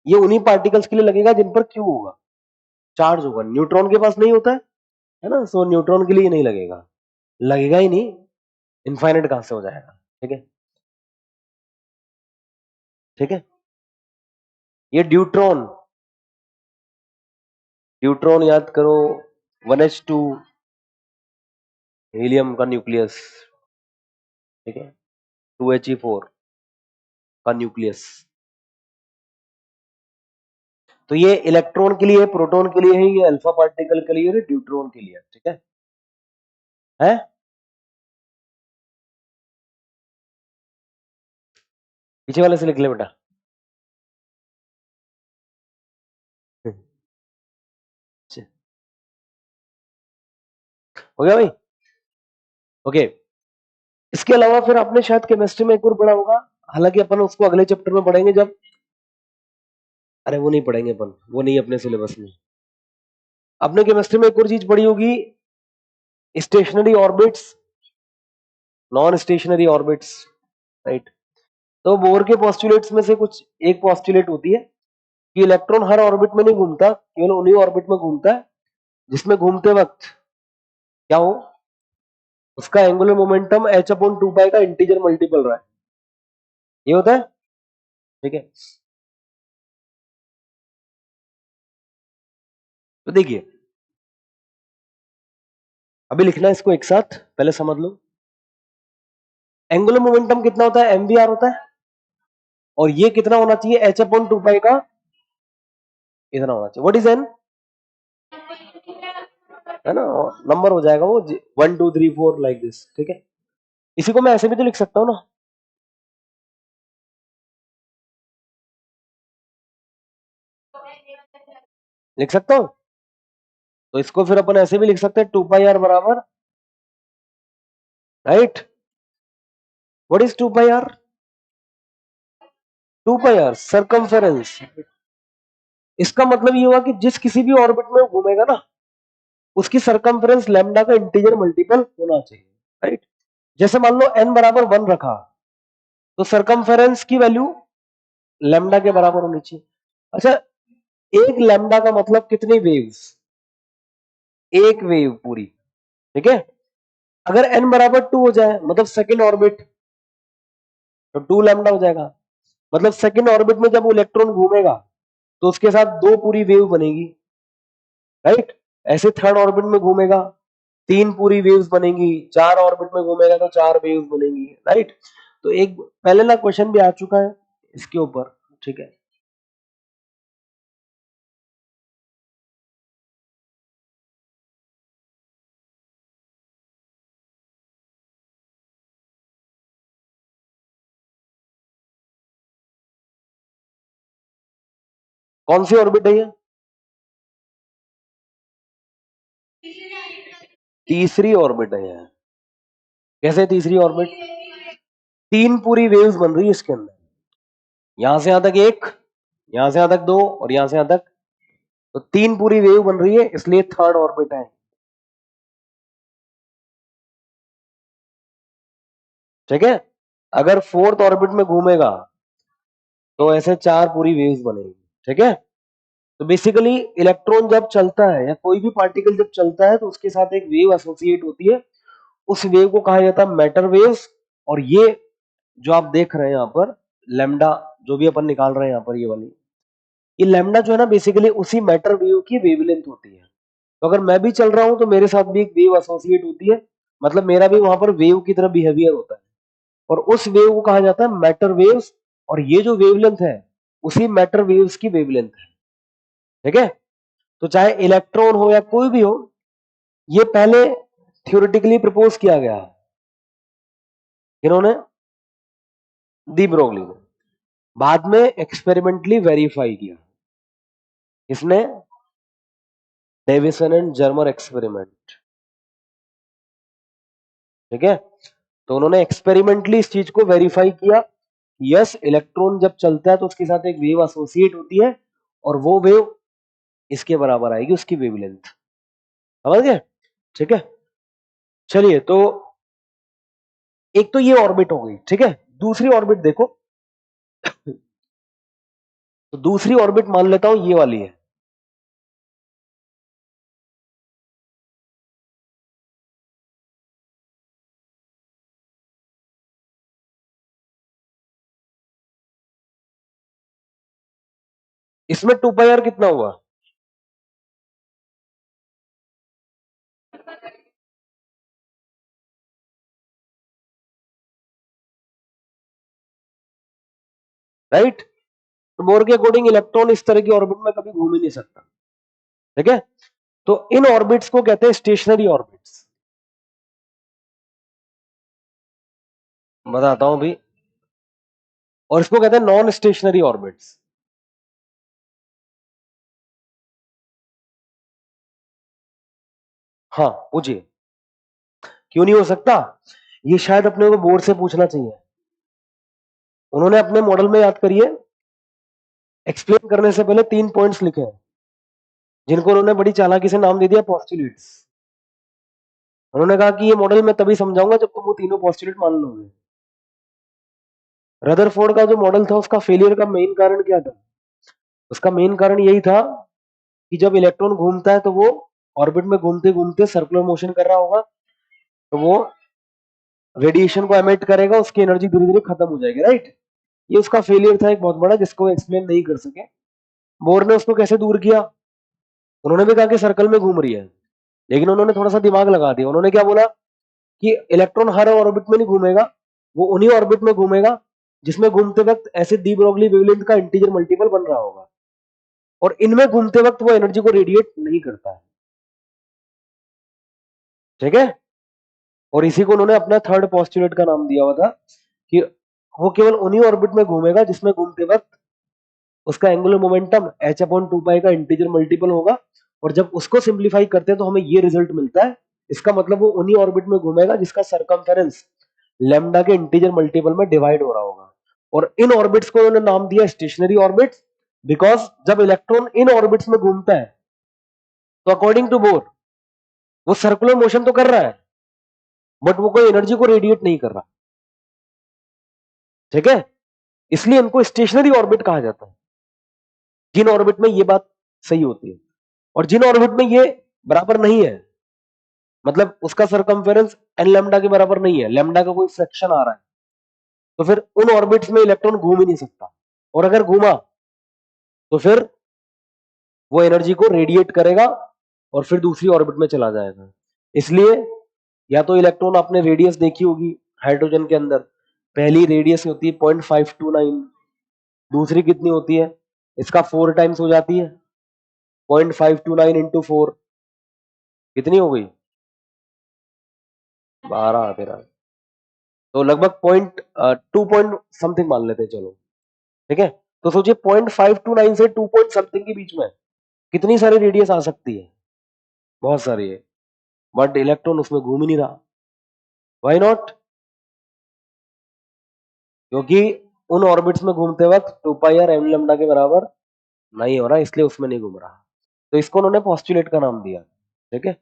S1: ये उन्हीं पार्टिकल्स के लिए लगेगा जिन पर क्यू होगा, चार्ज होगा। न्यूट्रॉन के पास नहीं होता है ना, सो न्यूट्रॉन के लिए नहीं लगेगा, लगेगा ही नहीं, इनफाइनाइट कहां से हो जाएगा। ठीक है, ठीक है। ये ड्यूट्रॉन, ड्यूट्रॉन याद करो, 1s2 हीलियम का न्यूक्लियस, ठीक है, 2He4 का न्यूक्लियस। तो ये इलेक्ट्रॉन के लिए, प्रोटॉन के लिए है, ये अल्फा पार्टिकल के लिए, ड्यूट्रॉन के लिए। ठीक है? पीछे वाले से लिख ले बेटा। हो गया भाई? ओके। इसके अलावा फिर आपने शायद केमिस्ट्री में एक और पढ़ा होगा, हालांकि अपन उसको अगले चैप्टर में पढ़ेंगे जब, अरे वो नहीं पढ़ेंगे अपन, वो नहीं अपने सिलेबस में। आपने केमिस्ट्री में एक और चीज पढ़ी होगी, stationary orbits, non stationary orbits, right. तो बोर के पोस्टुलेट्स में से कुछ एक पोस्टुलेट होती है कि इलेक्ट्रॉन हर ऑर्बिट में नहीं घूमता, केवल उन्हीं ऑर्बिट में घूमता है जिसमें घूमते वक्त क्या हो, उसका एंगुलर मोमेंटम h/2π का इंटीजर मल्टीपल रहा है, ये होता है। ठीक है, तो देखिए अभी लिखना है इसको एक साथ, पहले समझ लो। एंगुलर मोमेंटम कितना होता है, mvr होता है, और ये कितना होना चाहिए, h/2π का इतना होना चाहिए। व्हाट इज n, है ना, नंबर हो जाएगा वो 1 2 3 4 लाइक दिस। ठीक है, इसी को मैं ऐसे भी तो लिख सकता हूँ ना, लिख सकता हूँ। तो इसको फिर अपन ऐसे भी लिख सकते हैं 2πr बराबर, right. What is 2πr, 2πr circumference. इसका मतलब ये हुआ कि जिस किसी भी ऑर्बिट में घूमेगा ना, उसकी सरकमफेरेंस लैम्डा का इंटीजर मल्टीपल होना चाहिए, राइट। जैसे मान लो n बराबर 1 रखा, तो सरकमफेरेंस की वैल्यू लैम्डा के बराबर होनी चाहिए। अच्छा, एक लैम्डा का मतलब कितनी वेव्स, एक वेव पूरी। ठीक है, अगर n बराबर 2 हो जाए मतलब सेकेंड ऑर्बिट, तो 2 लैम्डा हो जाएगा। मतलब सेकेंड ऑर्बिट में जब इलेक्ट्रॉन घूमेगा तो उसके साथ 2 पूरी वेव बनेगी, राइट। ऐसे थर्ड ऑर्बिट में घूमेगा, 3 पूरी वेव्स बनेंगी, 4 ऑर्बिट में घूमेगा तो 4 वेव्स बनेंगी, राइट। तो एक पहले ना क्वेश्चन भी आ चुका है इसके ऊपर। ठीक है, कौन सी ऑर्बिट है ये, तीसरी ऑर्बिट है ये। कैसे तीसरी ऑर्बिट, 3 पूरी वेव्स बन रही है इसके अंदर, यहां से यहां तक एक, यहां से यहां तक 2 और यहां से यहां तक, तो 3 पूरी वेव बन रही है, इसलिए थर्ड ऑर्बिट है। ठीक है, अगर फोर्थ ऑर्बिट में घूमेगा तो ऐसे 4 पूरी वेव्स बनेगी। ठीक है, तो बेसिकली इलेक्ट्रॉन जब चलता है या कोई भी पार्टिकल जब चलता है तो उसके साथ एक वेव एसोसिएट होती है, उस वेव को कहा जाता है मैटर वेव्स। और ये जो आप देख रहे हैं यहाँ पर लैम्डा, जो भी अपन निकाल रहे हैं यहाँ पर ये वाली, ये लैम्डा जो है ना बेसिकली उसी मैटर वेव की वेवलेंथ होती है। तो अगर मैं भी चल रहा हूं तो मेरे साथ भी एक वेव एसोसिएट होती है, मतलब मेरा भी वहां पर वेव की तरह बिहेवियर होता है, और उस वेव को कहा जाता है मैटर वेव्स। और ये जो वेवलेंथ है उसी मैटर वेव्स की वेवलेंथ है। ठीक है, तो चाहे इलेक्ट्रॉन हो या कोई भी हो, ये पहले थ्योरेटिकली प्रपोज किया गया है, इन्होंने, दी ब्रोगली ने, बाद में एक्सपेरिमेंटली वेरीफाई किया। किसने? Davisson and Germer experiment. ठीक है, तो उन्होंने एक्सपेरिमेंटली इस चीज को वेरीफाई किया, यस इलेक्ट्रॉन जब चलता है तो उसके साथ एक वेव एसोसिएट होती है और वो वेव इसके बराबर आएगी, उसकी वेवलेंथ। समझ गए? ठीक है, चलिए, तो एक तो ये ऑर्बिट हो गई। ठीक है, दूसरी ऑर्बिट देखो। तो दूसरी ऑर्बिट मान लेता हूं ये वाली है। इसमें 2πr कितना हुआ? राइट, तो बोर के अकॉर्डिंग इलेक्ट्रॉन इस तरह की ऑर्बिट में कभी घूम ही नहीं सकता। ठीक है, तो इन ऑर्बिट्स को कहते हैं स्टेशनरी ऑर्बिट्स। बताता हूं भी, और इसको कहते हैं नॉन स्टेशनरी ऑर्बिट्स। हाँ पूछिए, क्यों नहीं हो सकता? ये शायद अपने को बोर्ड से पूछना चाहिए। उन्होंने अपने मॉडल में, याद करिए, एक्सप्लेन करने से पहले 3 पॉइंट्स लिखे हैं, जिनको उन्होंने बड़ी चालाकी से नाम दे दिया पोस्टुलेट्स। उन्होंने कहा कि ये मॉडल मैं तभी समझाऊंगा जब तुम वो तीनों पोस्टुलेट मान लोगे। रदरफोर्ड का जो मॉडल था उसका फेलियर का मेन कारण क्या था? उसका मेन कारण यही था कि जब इलेक्ट्रॉन घूमता है तो वो ऑर्बिट में घूमते घूमते सर्कुलर मोशन कर रहा होगा, तो वो रेडिएशन को एमिट करेगा, उसकी एनर्जी धीरे धीरे खत्म हो जाएगी। राइट, ये उसका फेलियर था एक बहुत बड़ा, जिसको एक्सप्लेन नहीं कर सके। बोर ने उसको कैसे दूर किया? उन्होंने भी कहा कि सर्कल में घूम रही है, लेकिन उन्होंने थोड़ा सा दिमाग लगा दिया। उन्होंने क्या बोला कि इलेक्ट्रॉन हर ऑर्बिट में नहीं घूमेगा, वो उन्हीं ऑर्बिट में घूमेगा जिसमें घूमते वक्त ऐसे डी ब्रोगली वेवलेंथ का इंटीजर मल्टीपल बन रहा होगा, और इनमें घूमते वक्त वो एनर्जी को रेडिएट नहीं करता है। ठीक है, और इसी को उन्होंने अपना थर्ड पोस्टुलेट का नाम दिया हुआ था कि वो केवल उन्हीं ऑर्बिट में घूमेगा जिसमें घूमते वक्त उसका एंगुलर मोमेंटम h/2π का इंटीजर मल्टीपल होगा, और जब उसको सिंप्लीफाई करते हैं तो हमें ये रिजल्ट मिलता है। इसका मतलब वो उन्हीं ऑर्बिट में घूमेगा जिसका सरकमफेरेंस लैम्डा के इंटीजर मल्टीपल में डिवाइड हो रहा होगा। और इन ऑर्बिट्स को उन्होंने नाम दिया स्टेशनरी ऑर्बिट्स, बिकॉज जब इलेक्ट्रॉन इन ऑर्बिट्स में घूमता है तो अकॉर्डिंग टू बोर वो सर्कुलर मोशन तो कर रहा है, बट वो कोई एनर्जी को रेडिएट नहीं कर रहा। ठीक है, इसलिए इनको स्टेशनरी ऑर्बिट कहा जाता है, जिन ऑर्बिट में ये बात सही होती है। और जिन ऑर्बिट में ये बराबर नहीं है, मतलब उसका सरकमफेरेंस एन लैम्डा के बराबर नहीं है, लैम्डा का कोई फ्रैक्शन आ रहा है, तो फिर उन ऑर्बिट्स में इलेक्ट्रॉन घूम ही नहीं सकता, और अगर घूमा तो फिर वो एनर्जी को रेडिएट करेगा और फिर दूसरी ऑर्बिट में चला जाएगा। इसलिए या तो इलेक्ट्रॉन, आपने रेडियस देखी होगी हाइड्रोजन के अंदर, पहली रेडियस होती है 0.529, दूसरी कितनी होती है? इसका 4 टाइम्स हो जाती है, 0.529 इंटू 4 कितनी हो गई? 12 13, तो लगभग पॉइंट 2 पॉइंट समथिंग मान लेते हैं, चलो। ठीक है, तो सोचिए 0.529 से 2 पॉइंट समथिंग के बीच में कितनी सारी रेडियस आ सकती है? बहुत सारी है, बट इलेक्ट्रॉन उसमें घूम ही नहीं रहा। Why not? क्योंकि उन ऑर्बिट्स में घूमते वक्त 2π और एम लैम्डा के बराबर नहीं हो रहा, इसलिए उसमें नहीं घूम रहा। तो इसको उन्होंने पोस्टुलेट का नाम दिया। ठीक है,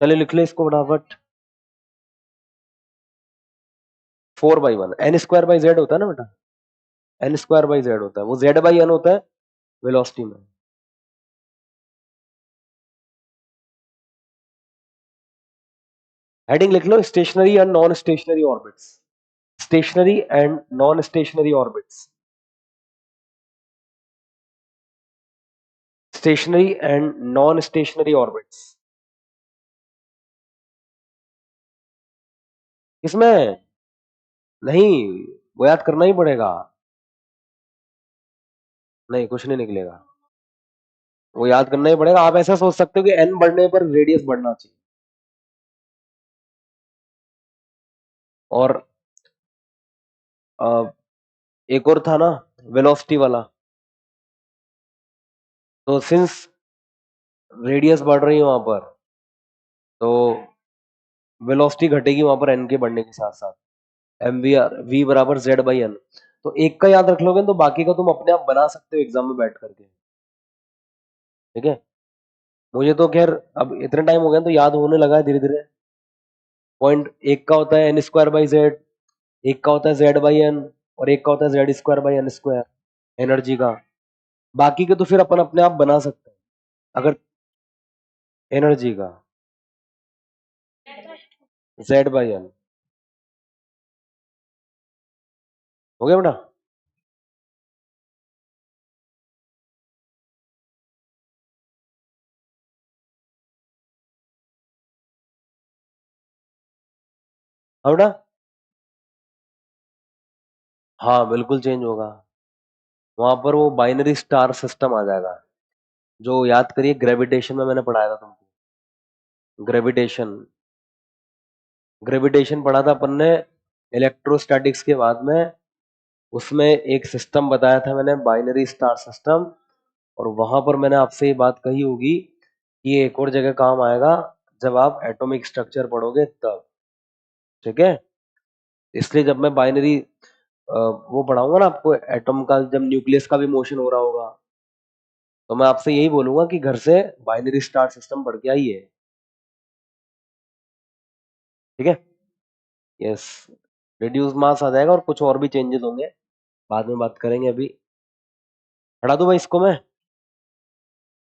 S1: चलिए लिख ले इसको फटाफट। 4/1 n²/z होता है ना बेटा, n²/z होता है, वो z/n होता है वेलोसिटी में। हेडिंग लिख लो, stationary and non stationary orbits. Stationary and non stationary orbits. Stationary and non stationary orbits. इसमें नहीं, वो याद करना ही पड़ेगा। नहीं, कुछ नहीं निकलेगा, वो याद करना ही पड़ेगा। आप ऐसा सोच सकते हो कि n बढ़ने पर रेडियस बढ़ना चाहिए, और एक और था ना वेलोसिटी वाला, तो सिंस रेडियस बढ़ रही है वहां पर, तो वेलोसिटी घटेगी वहां पर एन के बढ़ने के साथ साथ, एम वी आर वी बराबर जेड बाई एन। तो एक का याद रख लोगे तो बाकी का तुम अपने आप बना सकते हो एग्जाम में बैठ करके, ठीक है। मुझे तो खैर अब इतने टाइम हो गया तो याद होने लगा है धीरे धीरे। पॉइंट एक का होता है एन स्क्वायर बाई जेड, एक का होता है जेड बाई एन, और एक का होता है Z square by N square energy का। बाकी के तो फिर अपन अपने आप बना सकते हैं अगर एनर्जी का जेड बाई एन। हो गया बेटा? हाँ बेटा, हाँ बिल्कुल चेंज होगा। वहां पर वो बाइनरी स्टार सिस्टम आ जाएगा, जो याद करिए ग्रेविटेशन में मैंने पढ़ाया था तुमको। ग्रेविटेशन, ग्रेविटेशन पढ़ा था अपन ने इलेक्ट्रोस्टैटिक्स के बाद में। उसमें एक सिस्टम बताया था मैंने, बाइनरी स्टार सिस्टम। और वहां पर मैंने आपसे ये बात कही होगी कि ये एक और जगह काम आएगा जब आप एटॉमिक स्ट्रक्चर पढ़ोगे तब, ठीक है। इसलिए जब मैं बाइनरी वो पढ़ाऊंगा ना आपको एटम का, जब न्यूक्लियस का भी मोशन हो रहा होगा, तो मैं आपसे यही बोलूंगा कि घर से बाइनरी स्टार सिस्टम पढ़ के आइए, ठीक है। यस, रिड्यूस मास आ जाएगा और कुछ और भी चेंजेस होंगे, बाद में बात करेंगे। अभी पढ़ा दूं भाई इसको मैं?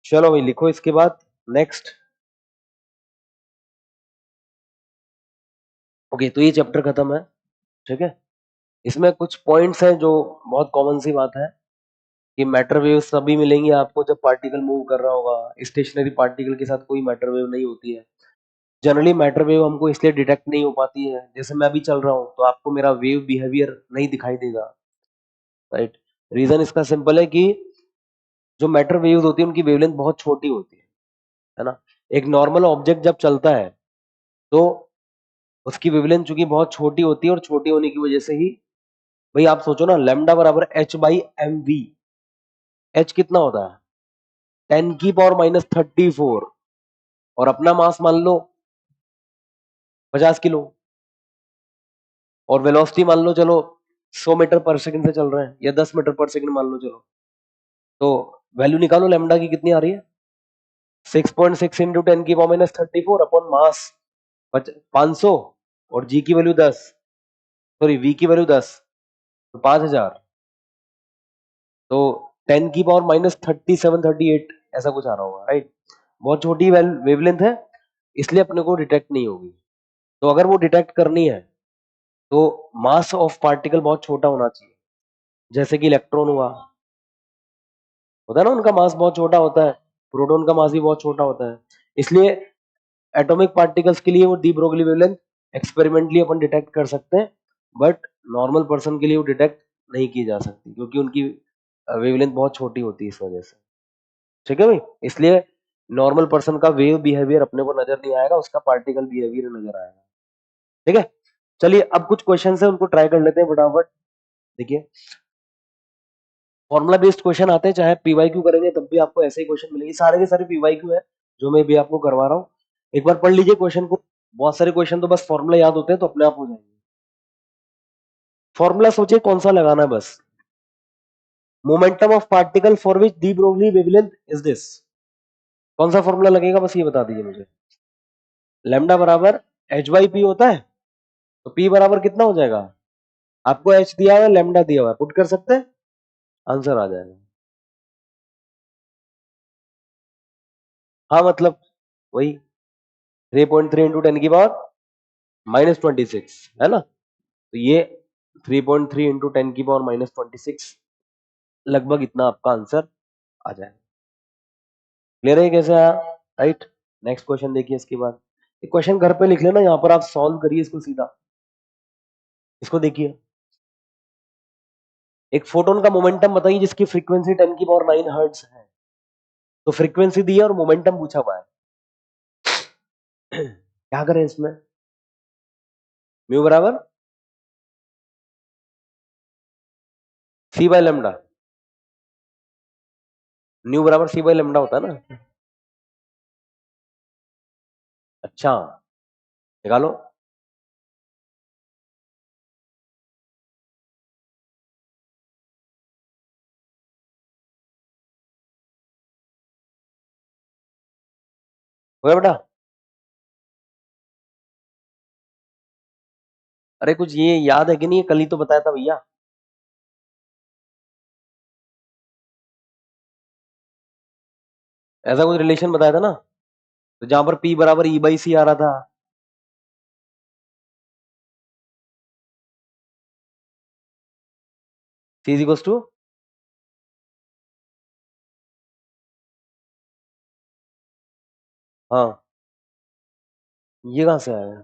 S1: चलो भाई लिखो इसके बाद नेक्स्ट। ओके, तो ये चैप्टर खत्म है, ठीक है। इसमें कुछ पॉइंट्स हैं जो बहुत कॉमन सी बात है कि मैटर वेव्स तभी मिलेंगी आपको जब पार्टिकल मूव कर रहा होगा। स्टेशनरी पार्टिकल के साथ कोई मैटर वेव नहीं होती है। जनरली मैटर वेव हमको इसलिए डिटेक्ट नहीं हो पाती है, जैसे मैं अभी चल रहा हूँ तो आपको मेरा वेव बिहेवियर नहीं दिखाई देगा, राइट। रीजन इसका सिंपल है कि जो मैटर वेव्स होती है उनकी वेवलेंथ बहुत छोटी होती है ना। एक नॉर्मल ऑब्जेक्ट जब चलता है तो उसकी वेवलेंथ चूंकि बहुत छोटी होती है, और छोटी होने की वजह से ही, भाई आप सोचो ना, लेमडा बराबर H by M V. H कितना होता है? 10⁻⁻34। और अपना मास मान लो 50 किलो, और वेलोसिटी मान लो चलो 100 मीटर पर सेकंड से चल रहे हैं, या 10 मीटर पर सेकंड मान लो चलो। तो वैल्यू निकालो लेमडा की कितनी आ रही है? 6.6 इंटू 10⁻⁻34 अपॉन मास 500, और जी की वैल्यू 10, सॉरी वी की वैल्यू 10, तो 5000। तो 10⁻⁻3738 ऐसा कुछ आ रहा होगा, राइट। बहुत छोटी वेवलेंथ है, इसलिए अपने को डिटेक्ट नहीं होगी। तो अगर वो डिटेक्ट करनी है तो मास ऑफ पार्टिकल बहुत छोटा होना चाहिए, जैसे कि इलेक्ट्रॉन हुआ, होता है ना, उनका मास बहुत छोटा होता है। प्रोटॉन का मास भी बहुत छोटा होता है। इसलिए एटॉमिक पार्टिकल्स के लिए वो डी ब्रोगली वेवलेंथ एक्सपेरिमेंटली अपन डिटेक्ट कर सकते हैं, बट नॉर्मल पर्सन के लिए वो डिटेक्ट नहीं की जा सकती, क्योंकि उनकी वेवलेंथ बहुत छोटी होती है इस वजह से, ठीक है भाई। इसलिए नॉर्मल पर्सन का वेव बिहेवियर अपने को नजर नहीं आएगा, उसका पार्टिकल बिहेवियर नजर आएगा, ठीक है। चलिए अब कुछ क्वेश्चन है उनको ट्राई कर लेते हैं फटाफट। देखिए, फॉर्मुला बेस्ड क्वेश्चन आते हैं, चाहे पीवाईक्यू करेंगे तब भी आपको ऐसे ही क्वेश्चन मिलेंगे। सारे के सारे पीवाईक्यू है जो मैं भी आपको करवा रहा हूँ। एक बार पढ़ लीजिए क्वेश्चन को। बहुत सारे क्वेश्चन तो बस फॉर्मूला याद होते हैं तो अपने आप हो जाएंगे। फॉर्मूला सोचिए कौन सा लगाना है बस। Momentum of particle for which de Broglie wavelength is this. कौन सा फॉर्मूला लगेगा बस ये बता दीजिए मुझे। लैम्डा बराबर एच बाई पी होता है, तो पी बराबर कितना हो जाएगा? आपको एच दिया हुआ है, लैम्डा दिया हुआ है, पुट कर सकते हैं, आंसर आ जाएगा। हाँ मतलब वही 3.3 इंटू 10⁻⁻26 है ना। तो ये 3.3 इंटू 10⁻⁻26 लगभग इतना आपका आंसर आ जाएगा। क्लियर है कैसे आया, राइट। नेक्स्ट क्वेश्चन देखिए इसके बाद। ये क्वेश्चन घर पे लिख लेना, यहाँ पर आप सॉल्व करिए इसको सीधा। इसको देखिए, एक फोटोन का मोमेंटम बताइए जिसकी फ्रीक्वेंसी 10⁹ हर्ट्ज है। तो फ्रीक्वेंसी दी है और मोमेंटम पूछा हुआ है। क्या करें इसमें? म्यू बराबर सी बाय लेमडा। न्यू बराबर सी बाई लेमडा होता है ना। अच्छा, निकालो। हो गया बेटा? अरे कुछ ये याद है कि नहीं, कल ही तो बताया था भैया। ऐसा कुछ रिलेशन बताया था ना, तो जहां पर P बराबर E बाई सी आ रहा था। C इज इक्वल्स टू, हाँ, ये कहां से आया?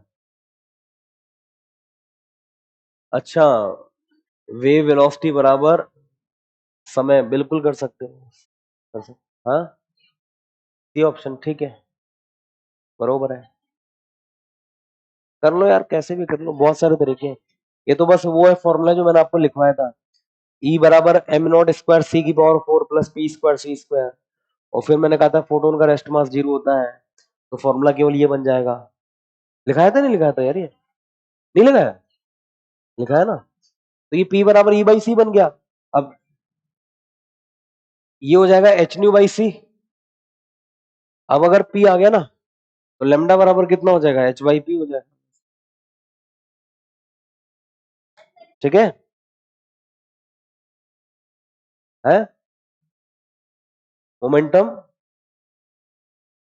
S1: अच्छा, वेव वेलोसिटी बराबर समय, बिल्कुल कर सकते हो, कर सकते। हाँ, सी ऑप्शन ठीक है, बरोबर है। कर लो यार, कैसे भी कर लो, बहुत सारे तरीके हैं। ये तो बस वो है फॉर्मूला जो मैंने आपको लिखवाया था, E बराबर एम नॉट स्क्वायर सी की पावर 4 प्लस पी स्क्वायर सी स्क्वायर। और फिर मैंने कहा था फोटोन का रेस्ट मास 0 होता है, तो फॉर्मूला केवल ये बन जाएगा। लिखाया था नहीं लिखाया था यार, ये नहीं लिखाया, लिखा है ना। तो ये P बराबर E बाई सी बन गया। अब ये हो जाएगा एच न्यू बाई सी। अब अगर P आ गया ना, तो लेमडा बराबर कितना हो जाएगा, H बाई पी हो जाएगा। ठीक है मोमेंटम।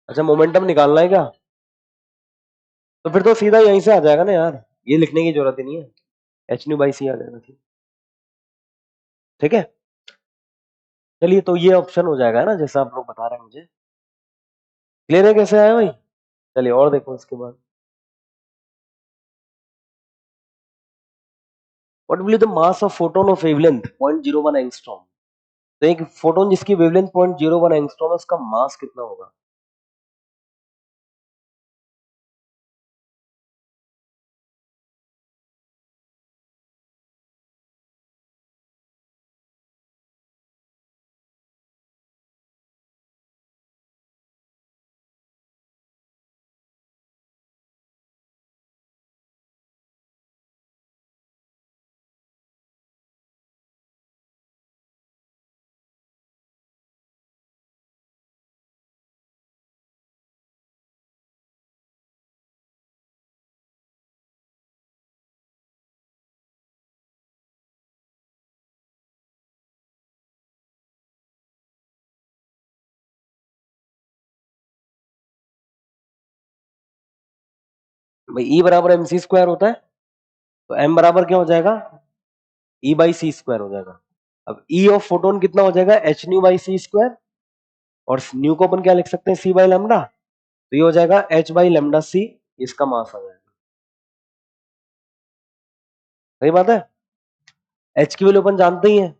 S1: अच्छा, मोमेंटम निकालना है क्या? तो फिर तो सीधा यहीं से आ जाएगा ना यार, ये लिखने की जरूरत ही नहीं है, एच न्यू बाई सी आ जाएगा। ठीक है, चलिए, तो ये ऑप्शन हो जाएगा ना जैसा आप लोग बता रहे हैं मुझे। क्लियर है कैसे आया भाई? चलिए और देखो इसके बाद, what will be the mass of photon of wavelength 0.01 angstrom. तो एक फोटोन जिसकी वेवलेंथ 0.01 एंगस्ट्रॉम है, उसका मास कितना होगा? भाई ई बराबर एम सी स्क्वायर होता है, तो एम बराबर क्या हो जाएगा, ई बाई सी स्क्वायर हो जाएगा। अब ई ऑफ फोटोन कितना हो जाएगा, H nu by C square, और न्यू को अपन क्या लिख सकते हैं, सी बाई लेमडा। तो ये हो जाएगा एच बाई लेमडा सी, इसका मास आ जाएगा। सही बात है। एच की वैल्यू अपन जानते ही है,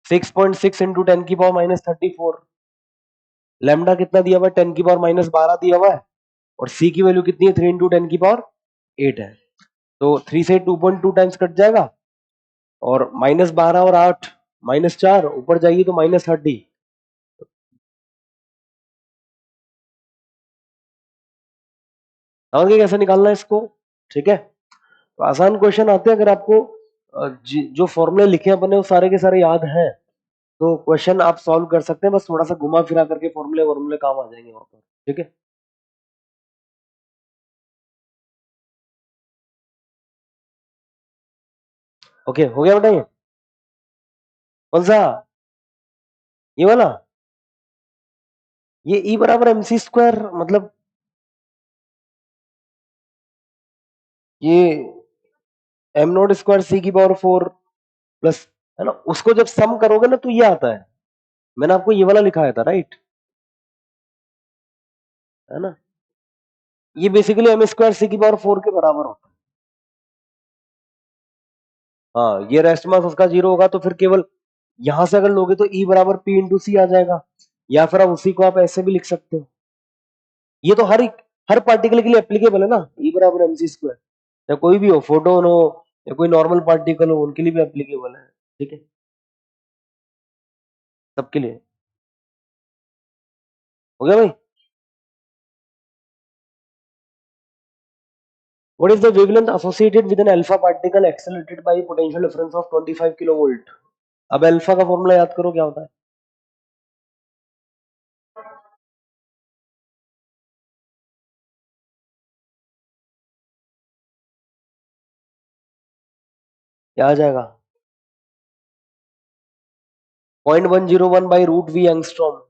S1: 6.6 इंटू 10 की पावर माइनस 34। लेमडा कितना दिया हुआ है, 10 की पावर माइनस 12 दिया हुआ है। और सी की वैल्यू कितनी है, 3 इंटू 10 की पावर 8 है। तो 3 से 2.2 टाइम्स कट जाएगा, और माइनस 12 और 8 माइनस 4 ऊपर जाइए तो माइनस 30। समझ गए कैसे निकालना है इसको? ठीक है, तो आसान क्वेश्चन आते हैं, अगर आपको जो फॉर्मूले लिखे हैं अपने वो सारे के सारे याद हैं, तो क्वेश्चन आप सॉल्व कर सकते हैं, बस थोड़ा सा घुमा फिरा करके फॉर्मूले वॉर्मूले काम आ जाएंगे वहां पर। ठीक है, ओके, हो गया बेटा? ये कौन सा, ये वाला? ये ई बराबर एम सी स्क्वायर, मतलब ये एम नोट स्क्वायर सी की पावर 4 प्लस, है ना, उसको जब सम करोगे ना तो ये आता है। मैंने आपको ये वाला लिखाया था, राइट, है ना। ये बेसिकली एम स्क्वायर सी की पावर 4 के बराबर होता है। हाँ, ये रेस्ट मास उसका 0 होगा, तो फिर केवल यहां से अगर लोगे तो ई बराबर पी इंटू सी आ जाएगा, या फिर आप उसी को आप ऐसे भी लिख सकते हो। ये तो हर पार्टिकल के लिए एप्लीकेबल है ना, ई बराबर एम सी स्क्वायर, या कोई भी हो, फोटोन हो या कोई नॉर्मल पार्टिकल हो, उनके लिए भी एप्लीकेबल है। ठीक है, सबके लिए। हो गया भाई? What is the wavelength associated with an alpha particle accelerated by a potential difference of 25 kilovolt? अब अल्फा का फॉर्मूला याद करो, क्या होता है? क्या आ जाएगा? 0.101 बाई रूट वी एंगस्ट्रॉम।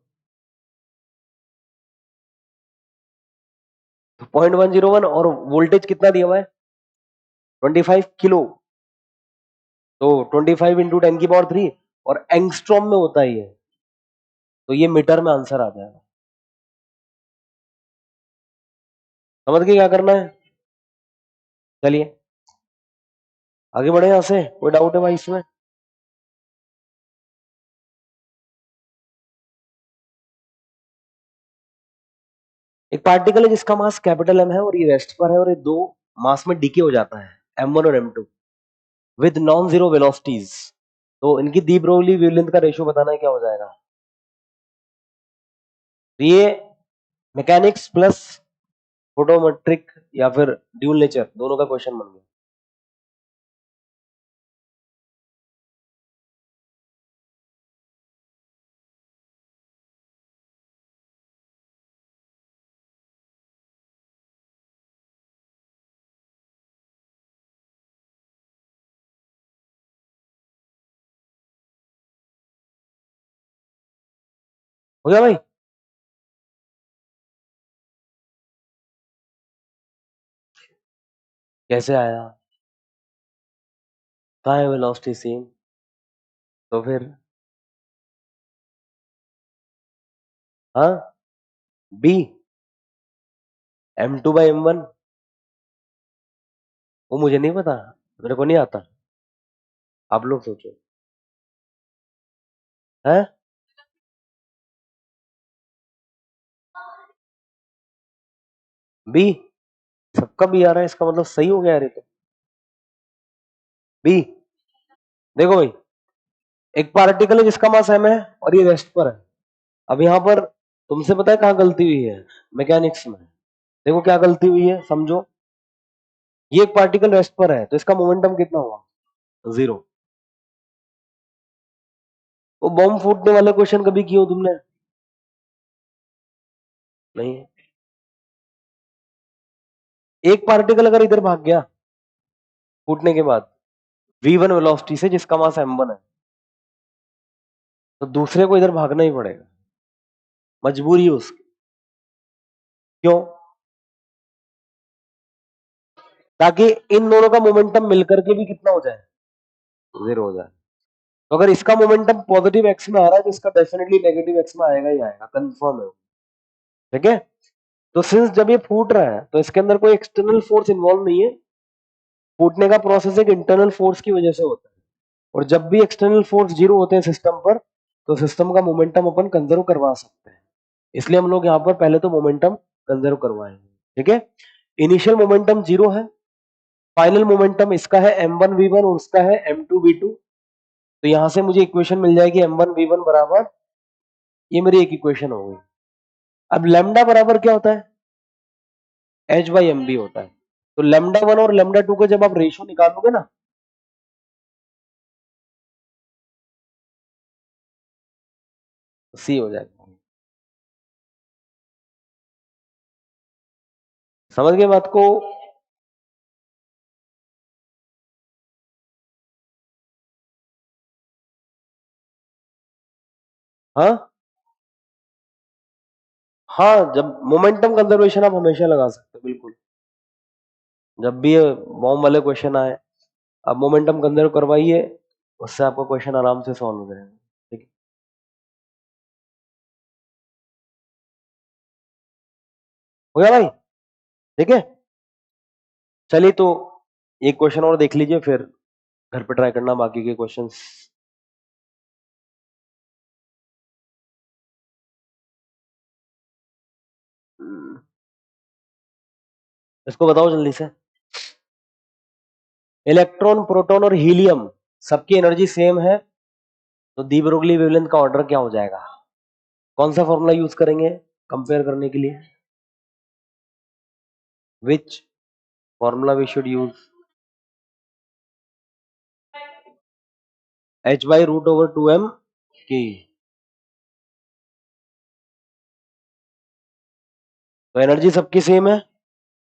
S1: 0.101 और वोल्टेज कितना दिया हुआ है? 25 किलो। तो 25 इंटू 10⁻³ और एंगस्ट्रॉम में होता है ये, तो ये मीटर में आंसर आ जाएगा। समझ के क्या करना है? चलिए आगे बढ़े यहां से। कोई डाउट है भाई इसमें? एक पार्टिकल है जिसका मास कैपिटल एम है और ये रेस्ट पर है और ये दो मास में डीके हो जाता है, m1 और m2 with non zero velocities. तो इनकी दी ब्रोगली वेवलेंथ का रेशियो बताना है, क्या हो जाएगा? ये मैकेनिक्स प्लस फोटोमेट्रिक या फिर ड्यूल नेचर दोनों का क्वेश्चन बन गया। हो गया भाई? कैसे आया? कहाँ है वेलोसिटी सेम? तो फिर हाँ, बी m2/m1। वो मुझे नहीं पता, मेरे को नहीं आता, आप लोग सोचो है। बी, सबका बी आ रहा है, इसका मतलब सही हो गया यार ये तो। बी। देखो भाई, एक पार्टिकल है जिसका मास m है और ये रेस्ट पर है। अब यहाँ पर तुमसे पता है कहाँ गलती हुई है? मैकेनिक्स में। देखो क्या गलती हुई है, समझो। ये एक पार्टिकल रेस्ट पर है तो इसका मोमेंटम कितना हुआ? 0। वो बॉम्ब फूटने वाले क्वेश्चन कभी किए हो तुमने? नहीं। एक पार्टिकल अगर इधर भाग गया फूटने के बाद v1 वेलोसिटी से जिसका मास m1 है, तो दूसरे को इधर भागना ही पड़ेगा, मजबूरी है उसकी। क्यों? ताकि इन दोनों का मोमेंटम मिलकर के भी कितना हो जाए? 0 हो जाए। तो अगर इसका मोमेंटम पॉजिटिव एक्स में आ रहा है तो इसका डेफिनेटली नेगेटिव एक्स में आएगा ही आएगा, कंफर्म है। ठीक है? तो सिंस जब ये फूट रहा है तो इसके अंदर कोई एक्सटर्नल फोर्स इन्वॉल्व नहीं है। फूटने का प्रोसेस एक इंटरनल फोर्स की वजह से होता है, और जब भी एक्सटर्नल फोर्स 0 होते हैं सिस्टम पर, तो सिस्टम का मोमेंटम अपन कंजर्व करवा सकते हैं। इसलिए हम लोग यहाँ पर पहले तो मोमेंटम कंजर्व करवाएंगे। ठीक है? इनिशियल मोमेंटम 0 है, फाइनल मोमेंटम इसका है m1v1 और उसका है m2v2। तो यहां से मुझे इक्वेशन मिल जाएगी m1v1 बराबर, ये मेरी एक इक्वेशन हो गई। अब लैम्डा बराबर क्या होता है? h/mb होता है। तो λ1 और λ2 का जब आप रेशियो निकालोगे ना, तो c हो जाएगा। समझ गए बात को? हाँ हाँ, जब मोमेंटम कंजर्वेशन आप हमेशा लगा सकते हो, बिल्कुल। जब भी ये बॉम्ब वाले क्वेश्चन आए, आप मोमेंटम कंजर्व करवाइए, उससे आपका क्वेश्चन आराम से सॉल्व हो जाएगा। ठीक है? हो गया भाई? ठीक है, चलिए तो एक क्वेश्चन और देख लीजिए, फिर घर पे ट्राई करना बाकी के क्वेश्चंस। इसको बताओ जल्दी से। इलेक्ट्रॉन, प्रोटॉन और हीलियम सबकी एनर्जी सेम है, तो दी ब्रोगली वेवलेंथ का ऑर्डर क्या हो जाएगा? कौन सा फॉर्मूला यूज करेंगे? कंपेयर करने के लिए, which formula we should use, h/√/2m की, तो एनर्जी सबकी सेम है,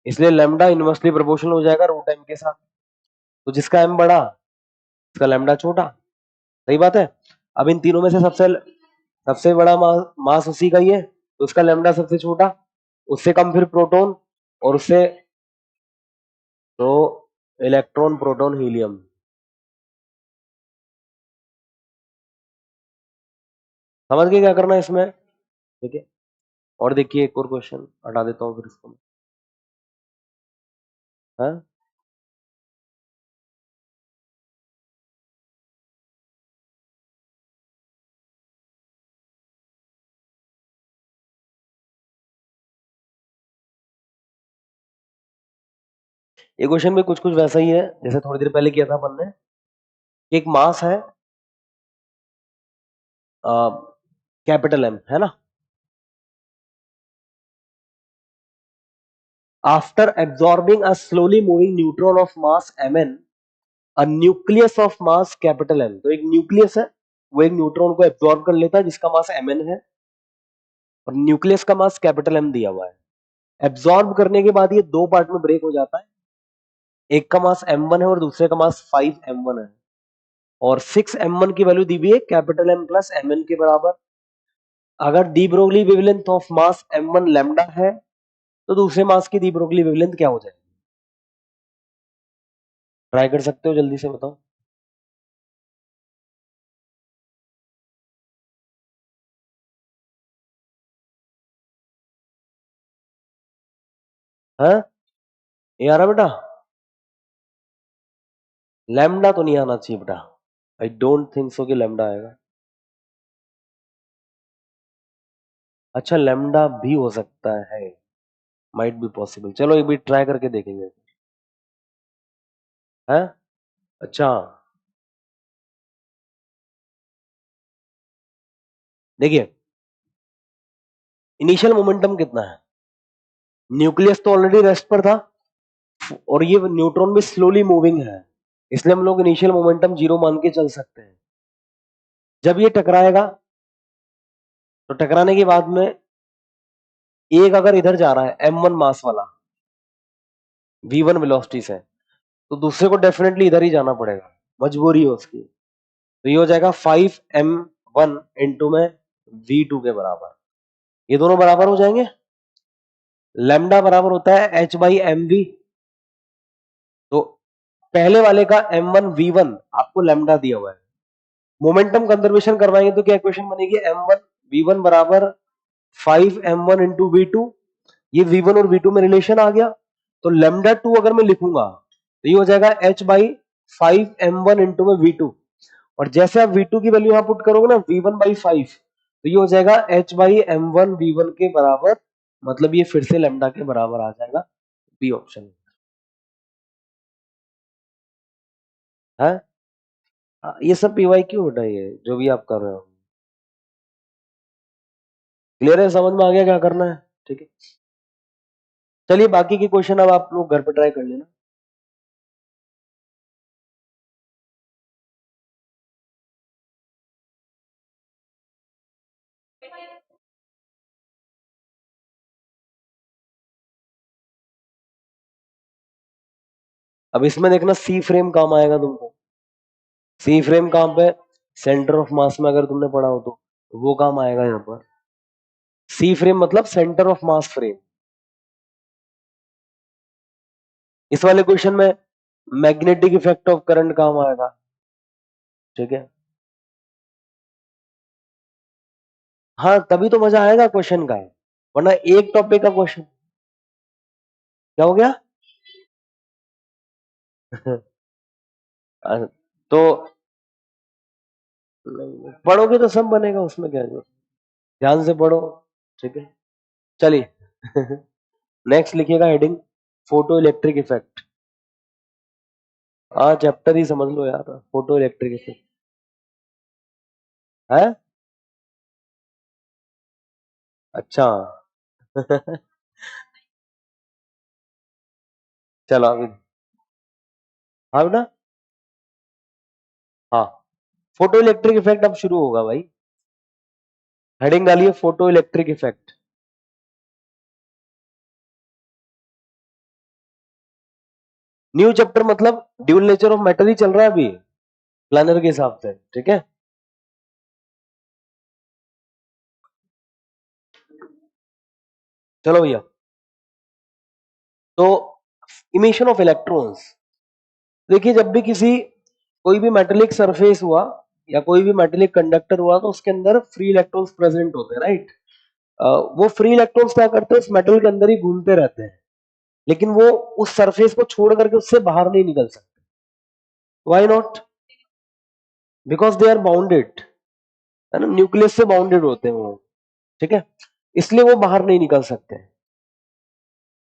S1: इसलिए लैम्डा इनवर्सली प्रोपोर्शनल हो जाएगा रूट m के साथ, तो जिसका m बड़ा उसका लैम्डा छोटा, सही बात है। अब इन तीनों में से सबसे बड़ा मास उसी का ही है, तो उसका लैम्डा सबसे छोटा, उससे कम फिर प्रोटॉन, और उससे तो इलेक्ट्रॉन प्रोटॉन हीलियम। समझ गए क्या करना है इसमें, ठीक है। और देखिए एक और क्वेश्चन, हटा देता हूँ फिर इसको, हाँ ये क्वेश्चन भी कुछ कुछ वैसा ही है जैसे थोड़ी देर पहले किया था अपन ने। एक मास है कैपिटल एम, है ना। After absorbing a slowly moving neutron of mass mn, a nucleus of mass capital M, तो एक न्यूक्लियस है, वो एक न्यूट्रॉन को एब्जॉर्ब कर लेता है जिसका मास mn है, और न्यूक्लियस का मास कैपिटल एम दिया हुआ है। एब्जॉर्ब करने के बाद ये दो पार्ट में ब्रेक हो जाता है, एक का मास m1 है और दूसरे का मास 5m1 है, और 6m1 की वैल्यू दी हुई है कैपिटल M प्लस mn के बराबर। अगर de Broglie wavelength of mass m1 lambda है, तो दूसरे मास की डी ब्रोगली वेवलेंथ क्या हो जाएगी, ट्राई कर सकते हो, जल्दी से बताओ। हाँ ये आ रहा बेटा, लैम्डा तो नहीं आना चाहिए बेटा, आई डोंट थिंक सो कि लैम्डा आएगा। अच्छा लैम्डा भी हो सकता है, माइट बी पॉसिबल, चलो एक बार ट्राई करके देखेंगे। है अच्छा, देखिए इनिशियल मोमेंटम कितना है, न्यूक्लियस तो ऑलरेडी रेस्ट पर था, और ये न्यूट्रॉन भी स्लोली मूविंग है, इसलिए हम लोग इनिशियल मोमेंटम 0 मान के चल सकते हैं। जब ये टकराएगा, तो टकराने के बाद में एक अगर इधर जा रहा है m1 मास वाला v1 वेलोसिटी से, तो दूसरे को डेफिनेटली इधर ही जाना पड़ेगा, मजबूरी है उसकी, तो ये हो जाएगा 5m1 इंटू में v2 के बराबर, ये दोनों बराबर हो जाएंगे, लैम्डा बराबर होता है h/mv, तो पहले वाले का m1 v1 आपको लैम्डा दिया हुआ है, मोमेंटम कंजर्वेशन करवाएंगे तो क्या इक्वेशन बनेगी, m1 v1 बराबर 5m1 इंटू v2, ये v1 और v2 में रिलेशन आ गया, तो लैम्डा 2 अगर मैं लिखूंगा तो ये हो जाएगा h/5m1 इंटू में v2, और जैसे आप v2 की वैल्यू यहां पुट करोगे ना v1/5, तो ये हो जाएगा h/m1 v1 के बराबर, मतलब ये फिर से लैम्डा के बराबर आ जाएगा, बी ऑप्शन है। ये सब पीवाई क्यों बेटा, ये जो भी आप कर रहे हो क्लियर है, समझ में आ गया क्या करना है, ठीक है। चलिए बाकी के क्वेश्चन अब आप लोग घर पे ट्राई कर लेना। अब इसमें देखना सी फ्रेम काम आएगा तुमको, सी फ्रेम कहां पे, सेंटर ऑफ मास में, अगर तुमने पढ़ा हो तो वो काम आएगा यहाँ पर, सी फ्रेम मतलब सेंटर ऑफ मास फ्रेम। इस वाले क्वेश्चन में मैग्नेटिक इफेक्ट ऑफ करंट काम आएगा, ठीक है। हाँ तभी तो मजा आएगा क्वेश्चन का, वरना एक टॉपिक का क्वेश्चन क्या हो गया तो पढ़ोगे तो सब बनेगा, उसमें क्या है, ध्यान से पढ़ो, ठीक है। चलिए नेक्स्ट लिखिएगा हेडिंग, फोटो इलेक्ट्रिक इफेक्ट। हाँ चैप्टर ही समझ लो यार, फोटो इलेक्ट्रिक इफेक्ट है। अच्छा चलो अभी, हाँ बेटा, हाँ, फोटो इलेक्ट्रिक इफेक्ट अब शुरू होगा भाई। हेडिंग डालिए photo electric effect. New chapter मतलब ड्यूल नेचर ऑफ मैटर ही चल रहा है अभी प्लानर के हिसाब से, ठीक है। चलो भैया, तो इमिशन ऑफ इलेक्ट्रॉन्स, देखिए जब भी किसी कोई भी मेटेलिक सरफेस हुआ या कोई भी मेटेलिक कंडक्टर हुआ तो उसके अंदर फ्री इलेक्ट्रॉन्स प्रेजेंट होते हैं, राइट। वो फ्री इलेक्ट्रॉन्स क्या करते हैं, उस मेटल के अंदर ही घूमते रहते हैं, लेकिन वो उस सरफेस को छोड़ करके उससे बाहर नहीं निकल सकते। Why not? Because they are bounded, है ना, न्यूक्लियस से बाउंडेड होते हैं वो, ठीक है, इसलिए वो बाहर नहीं निकल सकते।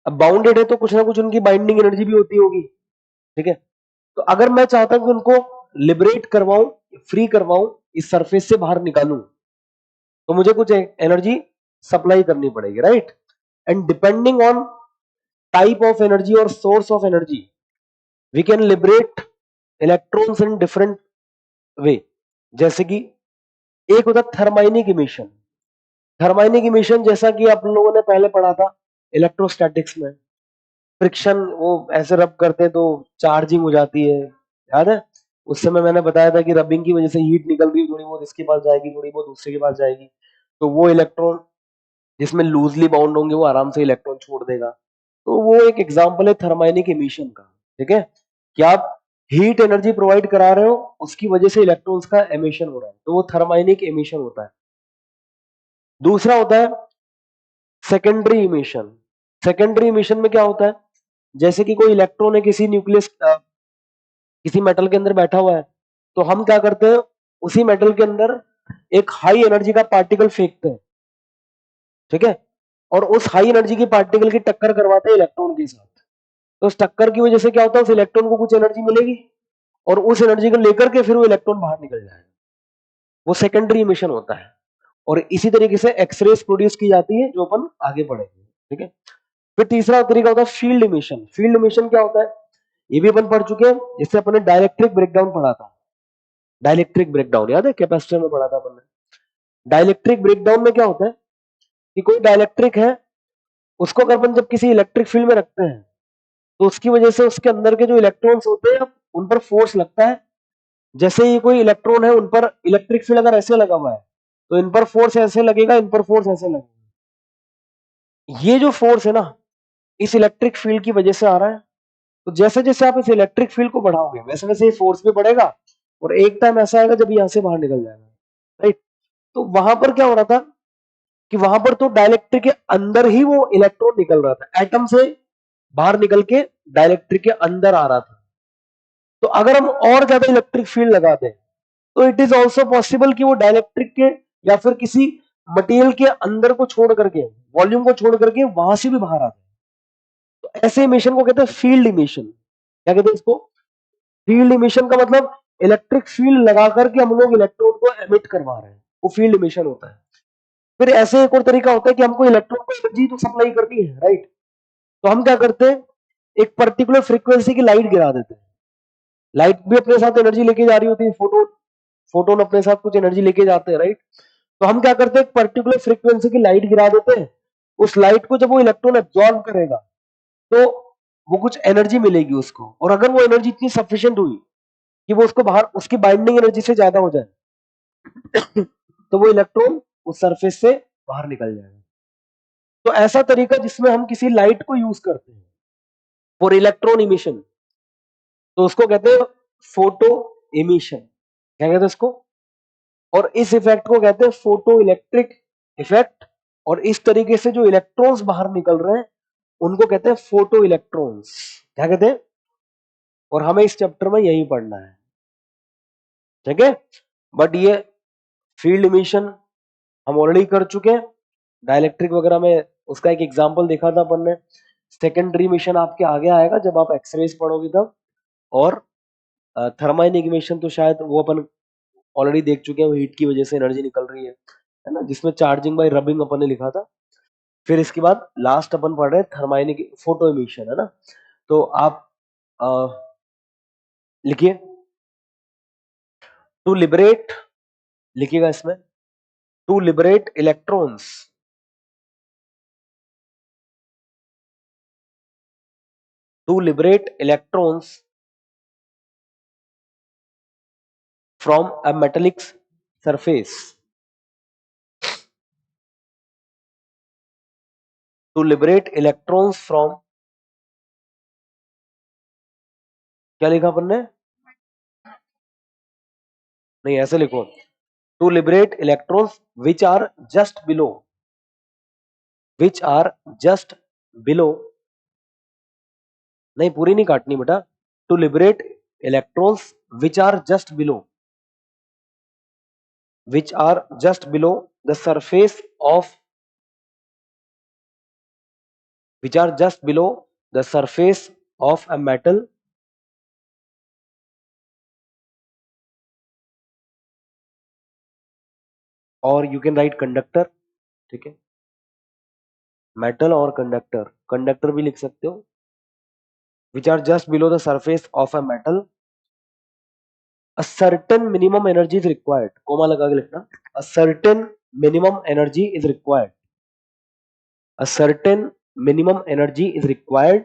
S1: अब बाउंडेड है तो कुछ ना कुछ उनकी बाइंडिंग एनर्जी भी होती होगी, ठीक है। तो अगर मैं चाहता हूं कि उनको लिबरेट करवाऊं, फ्री करवाऊं, इस सरफेस से बाहर निकालूं, तो मुझे कुछ एनर्जी सप्लाई करनी पड़ेगी, right. And depending on type of energy और source of energy, we can liberate electrons in different way. जैसे कि एक होता है थर्माइनिक इमिशन। थर्माइनिक इमिशन जैसा कि आप लोगों ने पहले पढ़ा था इलेक्ट्रोस्टैटिक्स में, फ्रिक्शन, वो ऐसे रब करते हैं तो चार्जिंग हो जाती है, याद है? उस समय मैंने बताया था कि रबिंग की वजह से हीट निकल रही है, थोड़ी बहुत इसके पास जाएगी, थोड़ी बहुत दूसरे के पास जाएगी, तो वो इलेक्ट्रॉन जिसमें लूजली बाउंड होंगे वो आराम से इलेक्ट्रॉन छोड़ देगा। तो वो एक एग्जांपल है थर्माइनिक इमिशन का, ठीक है, कि आप हीट एनर्जी प्रोवाइड करा रहे हो, उसकी वजह से इलेक्ट्रॉन्स का एमिशन हो रहा है, तो वो थर्माइनिक एमिशन होता है। दूसरा होता है सेकेंडरी इमिशन। सेकेंडरी इमिशन में क्या होता है, जैसे कि कोई इलेक्ट्रॉन है किसी न्यूक्लियस किसी मेटल के अंदर बैठा हुआ है, तो हम क्या करते हैं, उसी मेटल के अंदर एक हाई एनर्जी का पार्टिकल फेंकते हैं, ठीक है, और उस हाई एनर्जी की पार्टिकल की टक्कर करवाते हैं इलेक्ट्रॉन के साथ। तो उस टक्कर की वजह से क्या होता है, उस इलेक्ट्रॉन को कुछ एनर्जी मिलेगी और उस एनर्जी को लेकर के फिर वो इलेक्ट्रॉन बाहर निकल जाएगा, वो सेकेंडरी इमिशन होता है। और इसी तरीके से एक्सरेज प्रोड्यूस की जाती है, जो अपन आगे पढ़ेंगे, ठीक है। फिर तीसरा तरीका होता है फील्ड इमिशन। फील्ड इमिशन क्या होता है, ये भी अपन पढ़ चुके हैं, जिससे अपन ने डायलेक्ट्रिक ब्रेकडाउन पढ़ा था। डायलेक्ट्रिक ब्रेकडाउन याद है, कैपेसिटर में पढ़ा था अपन ने। डायलेक्ट्रिक ब्रेकडाउन में क्या होता है कि कोई डायलेक्ट्रिक है, उसको अगर अपन जब किसी इलेक्ट्रिक फील्ड में रखते हैं, तो उसकी वजह से उसके अंदर के जो इलेक्ट्रॉन्स होते हैं उन पर फोर्स लगता है। जैसे ही कोई इलेक्ट्रॉन है, उन पर इलेक्ट्रिक फील्ड अगर ऐसे लगा हुआ है, तो इन पर फोर्स ऐसे लगेगा, इन पर फोर्स ऐसे लगेगा। ये जो फोर्स है ना, इस इलेक्ट्रिक फील्ड की वजह से आ रहा है। तो जैसे जैसे आप इस इलेक्ट्रिक फील्ड को बढ़ाओगे, वैसे वैसे ये फोर्स भी बढ़ेगा, और एक टाइम ऐसा आएगा जब यहां से बाहर निकल जाएगा, राइट। तो वहां पर क्या हो रहा था कि वहां पर तो डाइलेक्ट्रिक के अंदर ही वो इलेक्ट्रॉन निकल रहा था, एटम से बाहर निकल के डाइलेक्ट्रिक के अंदर आ रहा था। तो अगर हम और ज्यादा इलेक्ट्रिक फील्ड लगा दें, तो इट इज ऑल्सो पॉसिबल कि वो डाइलेक्ट्रिक के या फिर किसी मटेरियल के अंदर को छोड़ करके, वॉल्यूम को छोड़ करके वहां से भी बाहर आ जाए। तो ऐसे इमिशन को कहते हैं फील्ड इमिशन। क्या कहते हैं इसको? फील्ड इमिशन का मतलब इलेक्ट्रिक फील्ड लगा करके हम लोग इलेक्ट्रॉन को एमिट करवा रहे हैं, वो फील्ड इमिशन होता है। फिर ऐसे एक और तरीका होता है कि हमको इलेक्ट्रॉन को एनर्जी तो सप्लाई करनी है, राइट। तो हम क्या करते हैं, एक पर्टिकुलर फ्रीक्वेंसी की लाइट गिरा देते हैं। लाइट भी अपने साथ एनर्जी लेके जा रही होती है, फोटोन फोटोन अपने साथ कुछ एनर्जी लेके जाते हैं, राइट। तो हम क्या करते हैं, एक पर्टिकुलर फ्रीक्वेंसी की लाइट गिरा देते हैं। उस लाइट को जब वो इलेक्ट्रॉन एब्जॉर्ब करेगा, तो वो कुछ एनर्जी मिलेगी उसको, और अगर वो एनर्जी इतनी सफिशिएंट हुई कि वो उसको बाहर उसकी बाइंडिंग एनर्जी से ज्यादा हो जाए, तो वो इलेक्ट्रॉन उस सरफेस से बाहर निकल जाएगा। तो ऐसा तरीका जिसमें हम किसी लाइट को यूज करते हैं फॉर इलेक्ट्रॉन इमिशन, तो उसको कहते हैं फोटो इमिशन। क्या कहते हैं उसको? और इस इफेक्ट को कहते हैं फोटो इलेक्ट्रिक इफेक्ट। और इस तरीके से जो इलेक्ट्रॉन्स बाहर निकल रहे हैं उनको कहते हैं फोटो इलेक्ट्रॉन्स। क्या कहते हैं? और हमें इस चैप्टर में यही पढ़ना है, ठीक है। बट ये फील्ड इमिशन हम ऑलरेडी कर चुके हैं, डाइलेक्ट्रिक वगैरह में उसका एक एग्जांपल देखा था अपन ने। सेकेंडरी इमिशन आपके आगे आएगा जब आप एक्सरेज पढ़ोगे तब। और थर्माइनिक इमिशन तो शायद वो अपन ऑलरेडी देख चुके हैं, वो हीट की वजह से एनर्जी निकल रही है ना, जिसमें चार्जिंग बाय रबिंग अपन ने लिखा था। फिर इसके बाद लास्ट अपन पढ़ रहे हैं थर्माइनिक फोटो इमिशन, है ना। तो आप लिखिए टू लिबरेट, लिखिएगा इसमें to liberate electrons, to liberate electrons from a metallic surface, to liberate electrons from, क्या लिखा अपन ने, नहीं ऐसे लिखो, to liberate electrons which are just below, which are just below, नहीं पूरी नहीं काटनी बेटा, to liberate electrons which are just below, which are just below the surface of, which are just below the surface of a metal, or you can write conductor, ठीक है, metal और conductor, conductor भी लिख सकते हो, which are just below the surface of a metal, a certain minimum energy is required, comma लगा के लिखना, a certain minimum energy is required, a certain minimum energy is required,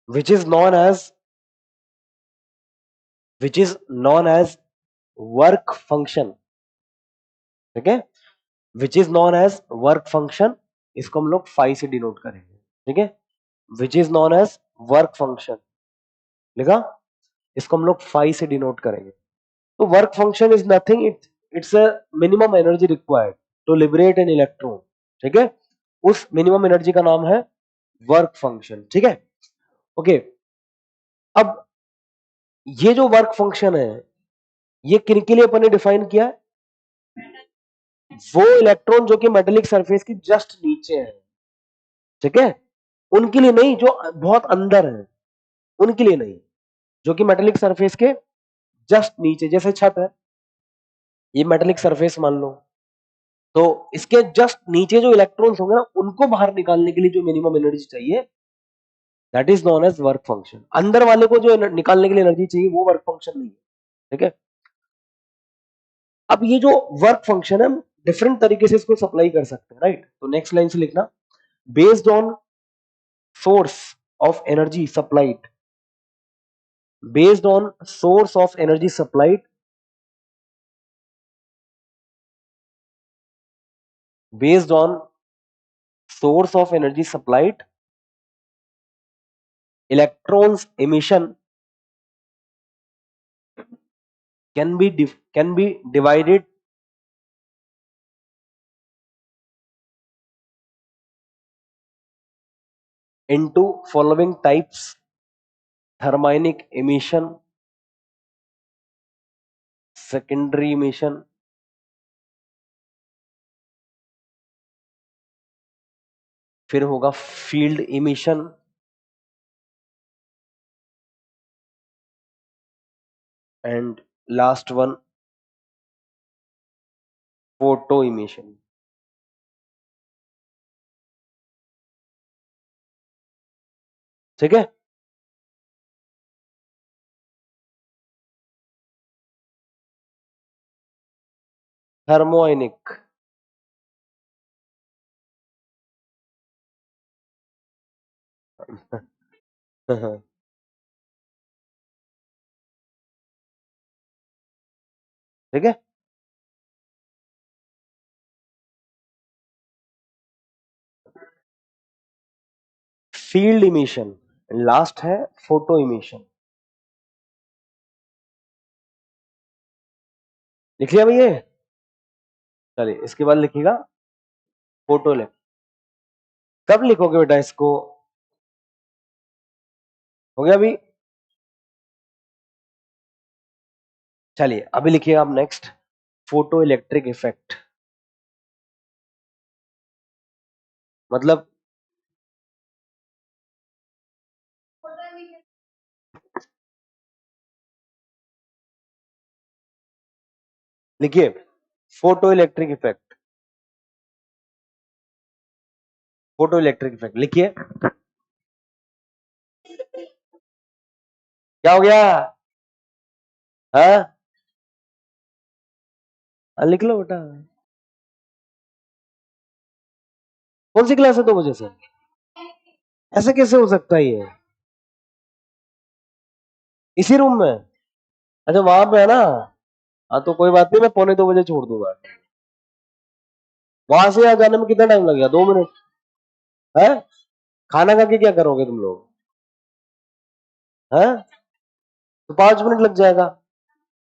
S1: which is known as, which is known as work function, ठीक है, which is known as work function, इसको हम लोग phi से denote करेंगे, ठीक है, which is known as work function लिखा, इसको हम लोग फाई से डिनोट करेंगे। तो work function is nothing, it's a minimum energy required to liberate an electron, ठीक है, उस मिनिमम एनर्जी का नाम है वर्क फंक्शन, ठीक है। ओके, अब ये जो वर्क फंक्शन है ये किन के लिए अपन ने डिफाइन किया है, वो इलेक्ट्रॉन जो कि मेटेलिक सरफेस की जस्ट नीचे है, ठीक है, उनके लिए नहीं जो बहुत अंदर है, उनके लिए नहीं, जो कि मेटेलिक सरफेस के जस्ट नीचे, जैसे छत है, ये मेटेलिक सरफेस मान लो, तो इसके जस्ट नीचे जो इलेक्ट्रॉन्स होंगे ना उनको बाहर निकालने के लिए जो मिनिमम एनर्जी चाहिए, that is known as work function. अंदर वाले को जो निकालने के लिए एनर्जी चाहिए वो वर्क फंक्शन नहीं है, ठीक है। अब ये जो वर्क फंक्शन है हम डिफरेंट तरीके से इसको सप्लाई कर सकते हैं, राइट। तो नेक्स्ट लाइन से लिखना, based on source of energy supplied, based on source of energy supplied, based on source of energy supplied, electrons emission can be divided into following types: thermionic emission, secondary emission, फिर होगा field emission, and last one photo emission, ठीक है। थर्मोआयनिक, ठीक है, field emission, last है photo emission, लिख लिया भैया, चलिए इसके बाद लिखिएगा फोटो इलेक्ट्रिक, कब लिखोगे बेटा इसको, हो गया अभी, चलिए अभी लिखिएगा आप नेक्स्ट फोटो इलेक्ट्रिक इफेक्ट, मतलब लिखिए photo electric effect, photo electric effect लिखिए। क्या हो गया? हाँ लिख लो बेटा। कौन सी क्लास है 2 बजे से? ऐसे कैसे हो सकता है ये? इसी रूम में? अच्छा वहां पे है ना। हाँ तो कोई बात नहीं, मैं 1:45 छोड़ दूंगा। वहां से यहाँ जाने में कितना टाइम लगेगा? 2 मिनट है। खाना खा के क्या करोगे तुम लोग? है तो 5 मिनट लग जाएगा,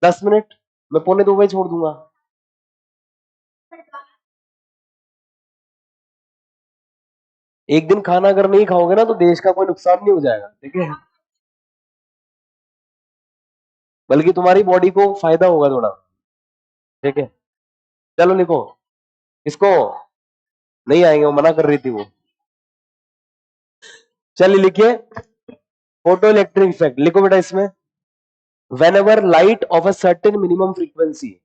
S1: 10 मिनट। मैं 1:45 छोड़ दूंगा। एक दिन खाना अगर नहीं खाओगे ना तो देश का कोई नुकसान नहीं हो जाएगा, ठीक है? बल्कि तुम्हारी बॉडी को फायदा होगा थोड़ा, ठीक है? चलो लिखो इसको। नहीं आएंगे, वो मना कर रही थी वो। चलिए लिखिए फोटो इलेक्ट्रिक इफेक्ट, लिखो बेटा इसमें। whenever light of a certain minimum frequency,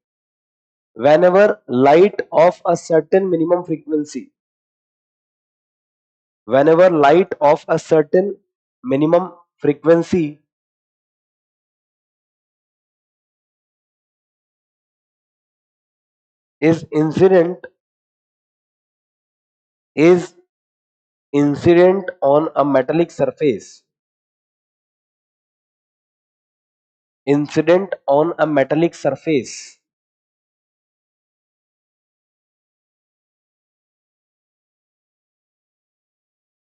S1: whenever light of a certain minimum frequency, whenever light of a certain minimum frequency is incident on a metallic surface, incident on a metallic surface,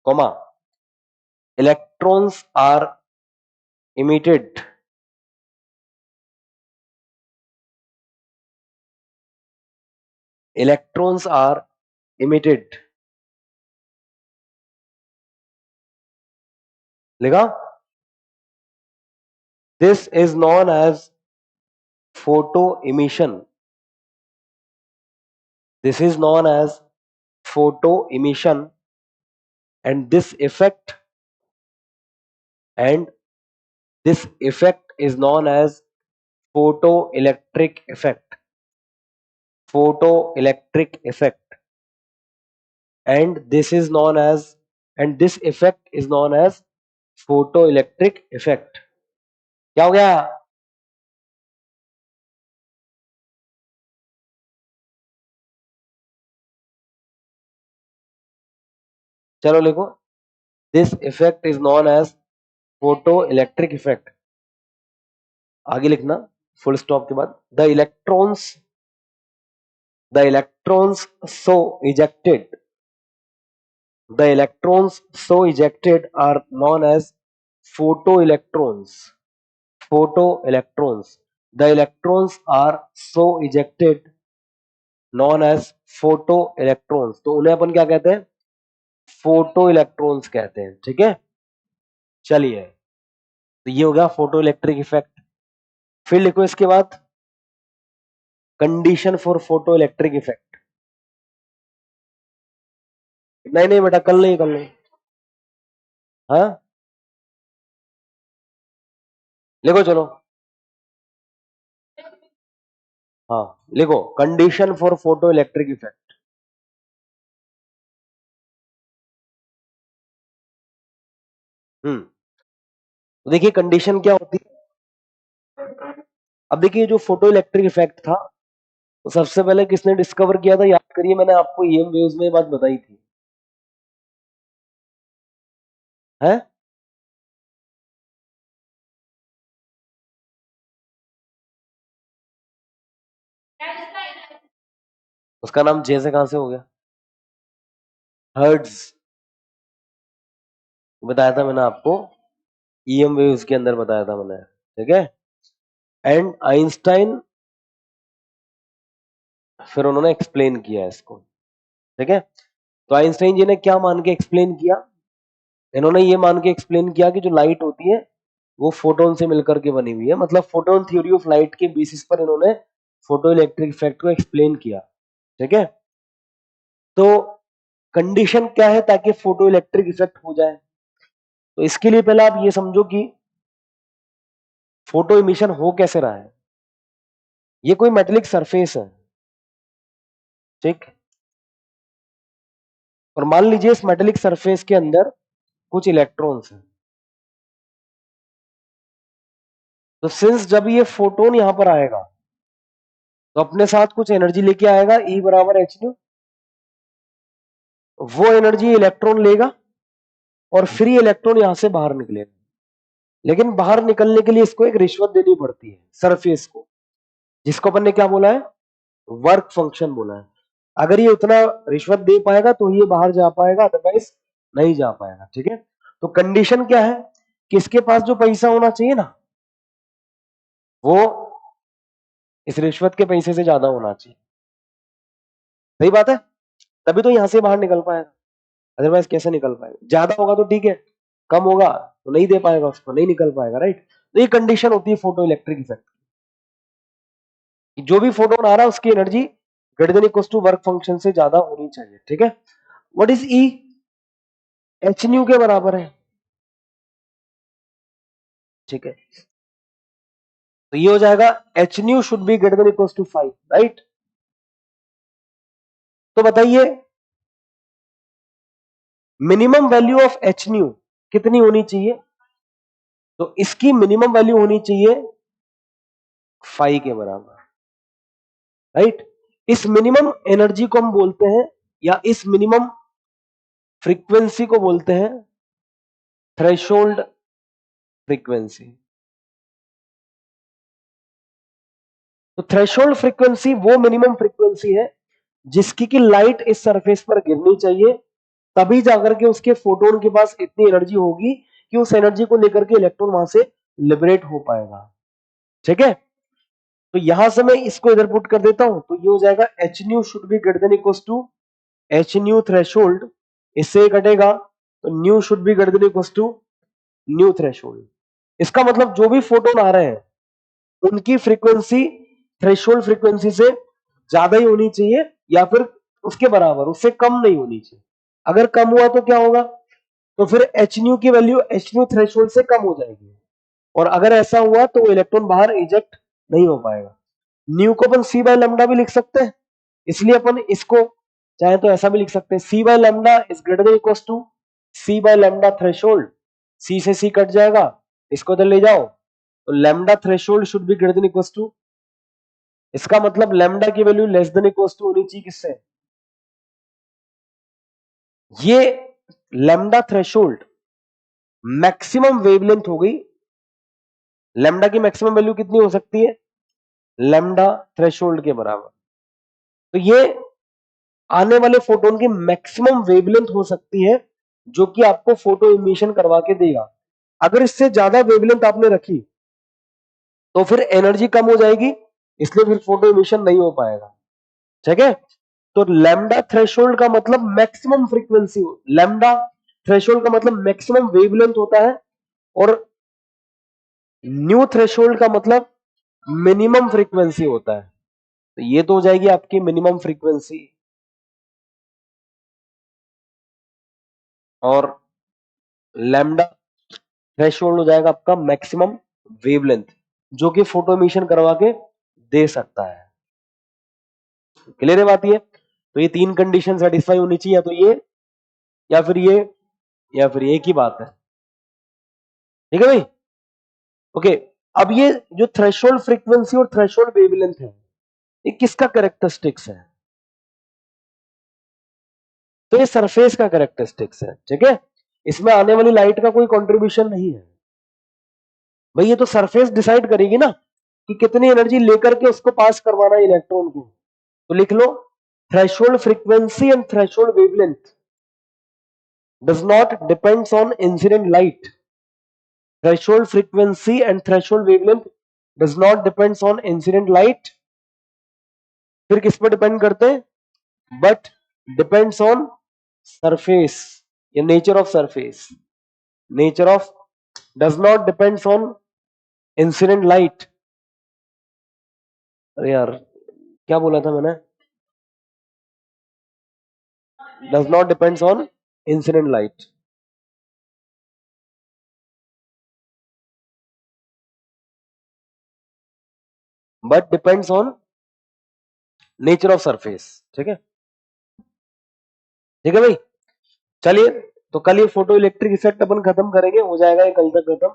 S1: comma, electrons are emitted, electrons are emitted, लिखा? This is known as photo emission. This is known as photo emission, and and this effect is known as photoelectric effect. Photoelectric effect, and this effect is known as photoelectric effect. क्या हो गया? चलो लिखो, this effect is known as photoelectric effect। आगे लिखना full stop के बाद the electrons so ejected the electrons so ejected are known as photoelectrons. Photoelectrons, the electrons are so ejected known as photoelectrons, तो उन्हें अपन क्या कहते हैं? फोटो इलेक्ट्रॉन्स कहते हैं, ठीक है? चलिए तो ये हो गया फोटो इलेक्ट्रिक इफेक्ट। फिर लिखो इसके बाद condition for photo electric effect. नहीं नहीं बेटा, कल नहीं, कल नहीं। हाँ लिखो चलो। हाँ लिखो condition for photo electric effect. तो देखिए कंडीशन क्या होती है। अब देखिए जो फोटो इलेक्ट्रिक इफेक्ट था, तो सबसे पहले किसने डिस्कवर किया था? याद करिए, मैंने आपको ईएम वेव्स में ये बात बताई थी, है? उसका नाम जे से कहां से हो गया? हर्ट्ज। बताया था मैंने आपको, ईएम वेव्स के अंदर बताया था मैंने, ठीक है? एंड आइंस्टाइन, फिर उन्होंने एक्सप्लेन किया इसको, ठीक है? तो आइंस्टाइन जी ने क्या मान के एक्सप्लेन किया? इन्होंने ये मान के एक्सप्लेन किया कि जो लाइट होती है वो फोटोन से मिलकर के बनी हुई है, मतलब फोटोन थ्योरी ऑफ लाइट के बेसिस पर इन्होंने फोटो इलेक्ट्रिक इफेक्ट को एक्सप्लेन किया, ठीक है? तो कंडीशन क्या है ताकि फोटो इलेक्ट्रिक इफेक्ट हो जाए? तो इसके लिए पहले आप ये समझो कि फोटो इमिशन हो कैसे रहा है। ये कोई मेटेलिक सरफेस है, ठीक, और मान लीजिए इस मेटेलिक सरफेस के अंदर कुछ इलेक्ट्रॉन्स हैं। तो सिंस जब ये फोटोन यहां पर आएगा तो अपने साथ कुछ एनर्जी लेके आएगा, E बराबर एच न्यू। वो एनर्जी इलेक्ट्रॉन लेगा और फ्री इलेक्ट्रॉन यहां से बाहर निकलेगा। लेकिन बाहर निकलने के लिए इसको एक रिश्वत देनी पड़ती है सरफेस को, जिसको अपन ने क्या बोला है, वर्क फंक्शन बोला है। अगर ये उतना रिश्वत दे पाएगा तो ये बाहर जा पाएगा, अदरवाइज नहीं जा पाएगा, ठीक है। तो कंडीशन क्या है कि इसके पास जो पैसा होना चाहिए ना, वो इस रिश्वत के पैसे से ज्यादा होना चाहिए। सही बात है, तभी तो यहां से बाहर निकल पाएगा, अदरवाइज कैसे निकल पाएगा। ज्यादा होगा तो ठीक है, कम होगा तो नहीं दे पाएगा, उसको नहीं निकल पाएगा, राइट। तो ये कंडीशन होती है फोटो इलेक्ट्रिक इफेक्ट। जो भी फोटोन आ रहा है उसकी energy greater than equal to work function से ज्यादा होनी चाहिए, ठीक है। What is E, h nu के बराबर है, ठीक है। तो ये हो जाएगा H nu should be greater than equal to 5, right. तो बताइए minimum value of h nu कितनी होनी चाहिए। तो इसकी मिनिमम वैल्यू होनी चाहिए 5 के बराबर, राइट। इस मिनिमम एनर्जी को हम बोलते हैं, या इस मिनिमम फ्रीक्वेंसी को बोलते हैं थ्रेशोल्ड फ्रीक्वेंसी। तो थ्रेशोल्ड फ्रीक्वेंसी वो मिनिमम फ्रीक्वेंसी है जिसकी की लाइट इस सरफेस पर गिरनी चाहिए, तभी जाकर के उसके फोटोन के पास इतनी एनर्जी होगी कि उस एनर्जी को लेकर के इलेक्ट्रॉन वहां से लिबरेट हो पाएगा, ठीक है। तो यहां से मैं इसको इधर पुट कर देता हूं, तो ये हो जाएगा H nu should be greater than equal to h nu threshold, इससे कटेगा तो nu should be greater than equal to nu threshold. इसका मतलब जो भी फोटोन आ रहे हैं उनकी फ्रीक्वेंसी थ्रेशोल्ड फ्रीक्वेंसी से ज्यादा ही होनी चाहिए, या फिर उसके बराबर, उससे कम नहीं होनी चाहिए। अगर कम हुआ तो क्या होगा, तो फिर एच न्यू की वैल्यू एच न्यू थ्रेशोल्ड से कम हो जाएगी, और अगर ऐसा हुआ तो वो इलेक्ट्रॉन बाहर इजेक्ट नहीं हो पाएगा। न्यू को अपन सी बाय लैम्डा भी लिख सकते हैं, इसलिए अपन इसको चाहे तो ऐसा भी लिख सकते हैं, C by lambda is greater than equal to C by lambda threshold. C से सी कट जाएगा, इसको इधर ले जाओ, तो lambda threshold should be greater than equal to, इसका मतलब लैम्डा की value less than equal to होनी चाहिए किससे, ये लैम्डा थ्रेशोल्ड मैक्सिमम वेवलेंथ हो गई। लैम्डा की मैक्सिमम वैल्यू कितनी हो सकती है, लैम्डा थ्रेशोल्ड के बराबर। तो ये आने वाले फोटोन की मैक्सिमम वेवलेंथ हो सकती है जो कि आपको फोटो इमिशन करवा के देगा। अगर इससे ज्यादा वेवलेंथ आपने रखी तो फिर एनर्जी कम हो जाएगी, इसलिए फिर फोटो इमिशन नहीं हो पाएगा, ठीक है। तो लैम्डा थ्रेशोल्ड का मतलब मैक्सिमम फ्रीक्वेंसी, लैम्डा थ्रेशोल्ड का मतलब मैक्सिमम वेवलेंथ होता है, और न्यू थ्रेशोल्ड का मतलब मिनिमम फ्रीक्वेंसी होता है। तो ये तो हो जाएगी आपकी मिनिमम फ्रीक्वेंसी, और लैम्डा थ्रेशोल्ड हो जाएगा आपका मैक्सिमम वेवलेंथ, जो कि फोटो इमिशन करवा के दे सकता है। क्लियर है बात ये। तो ये तीन कंडीशन सेटिस्फाई होनी चाहिए, या तो ये, या फिर ये, या फिर एक ही बात है, ठीक है भाई। ओके, अब ये जो थ्रेशोल्ड फ्रीक्वेंसी और थ्रेशोल्ड वेवलेंथ है, ये किसका कैरेक्टरिस्टिक्स है, तो ये सरफेस का कैरेक्टरिस्टिक्स है, ठीक है। इसमें आने वाली लाइट का कोई कंट्रीब्यूशन नहीं है भाई, ये तो सरफेस डिसाइड करेगी ना कि कितनी एनर्जी लेकर के उसको पास करवाना है इलेक्ट्रॉन को। तो लिख लो, threshold frequency and threshold wavelength does not depends on incident light. Threshold frequency and threshold wavelength does not depends on incident light. फिर किस पर डिपेंड करते हैं, बट डिपेंड्स ऑन सरफेस या nature of surface. Nature of does not depends on incident light. अरे यार क्या बोला था मैंने, does not depends on incident light. But depends on nature of surface. ठीक है, ठीक है भाई। चलिए, तो कल ये फोटो इलेक्ट्रिक इफेक्ट अपन खत्म करेंगे, हो जाएगा ये कल तक खत्म।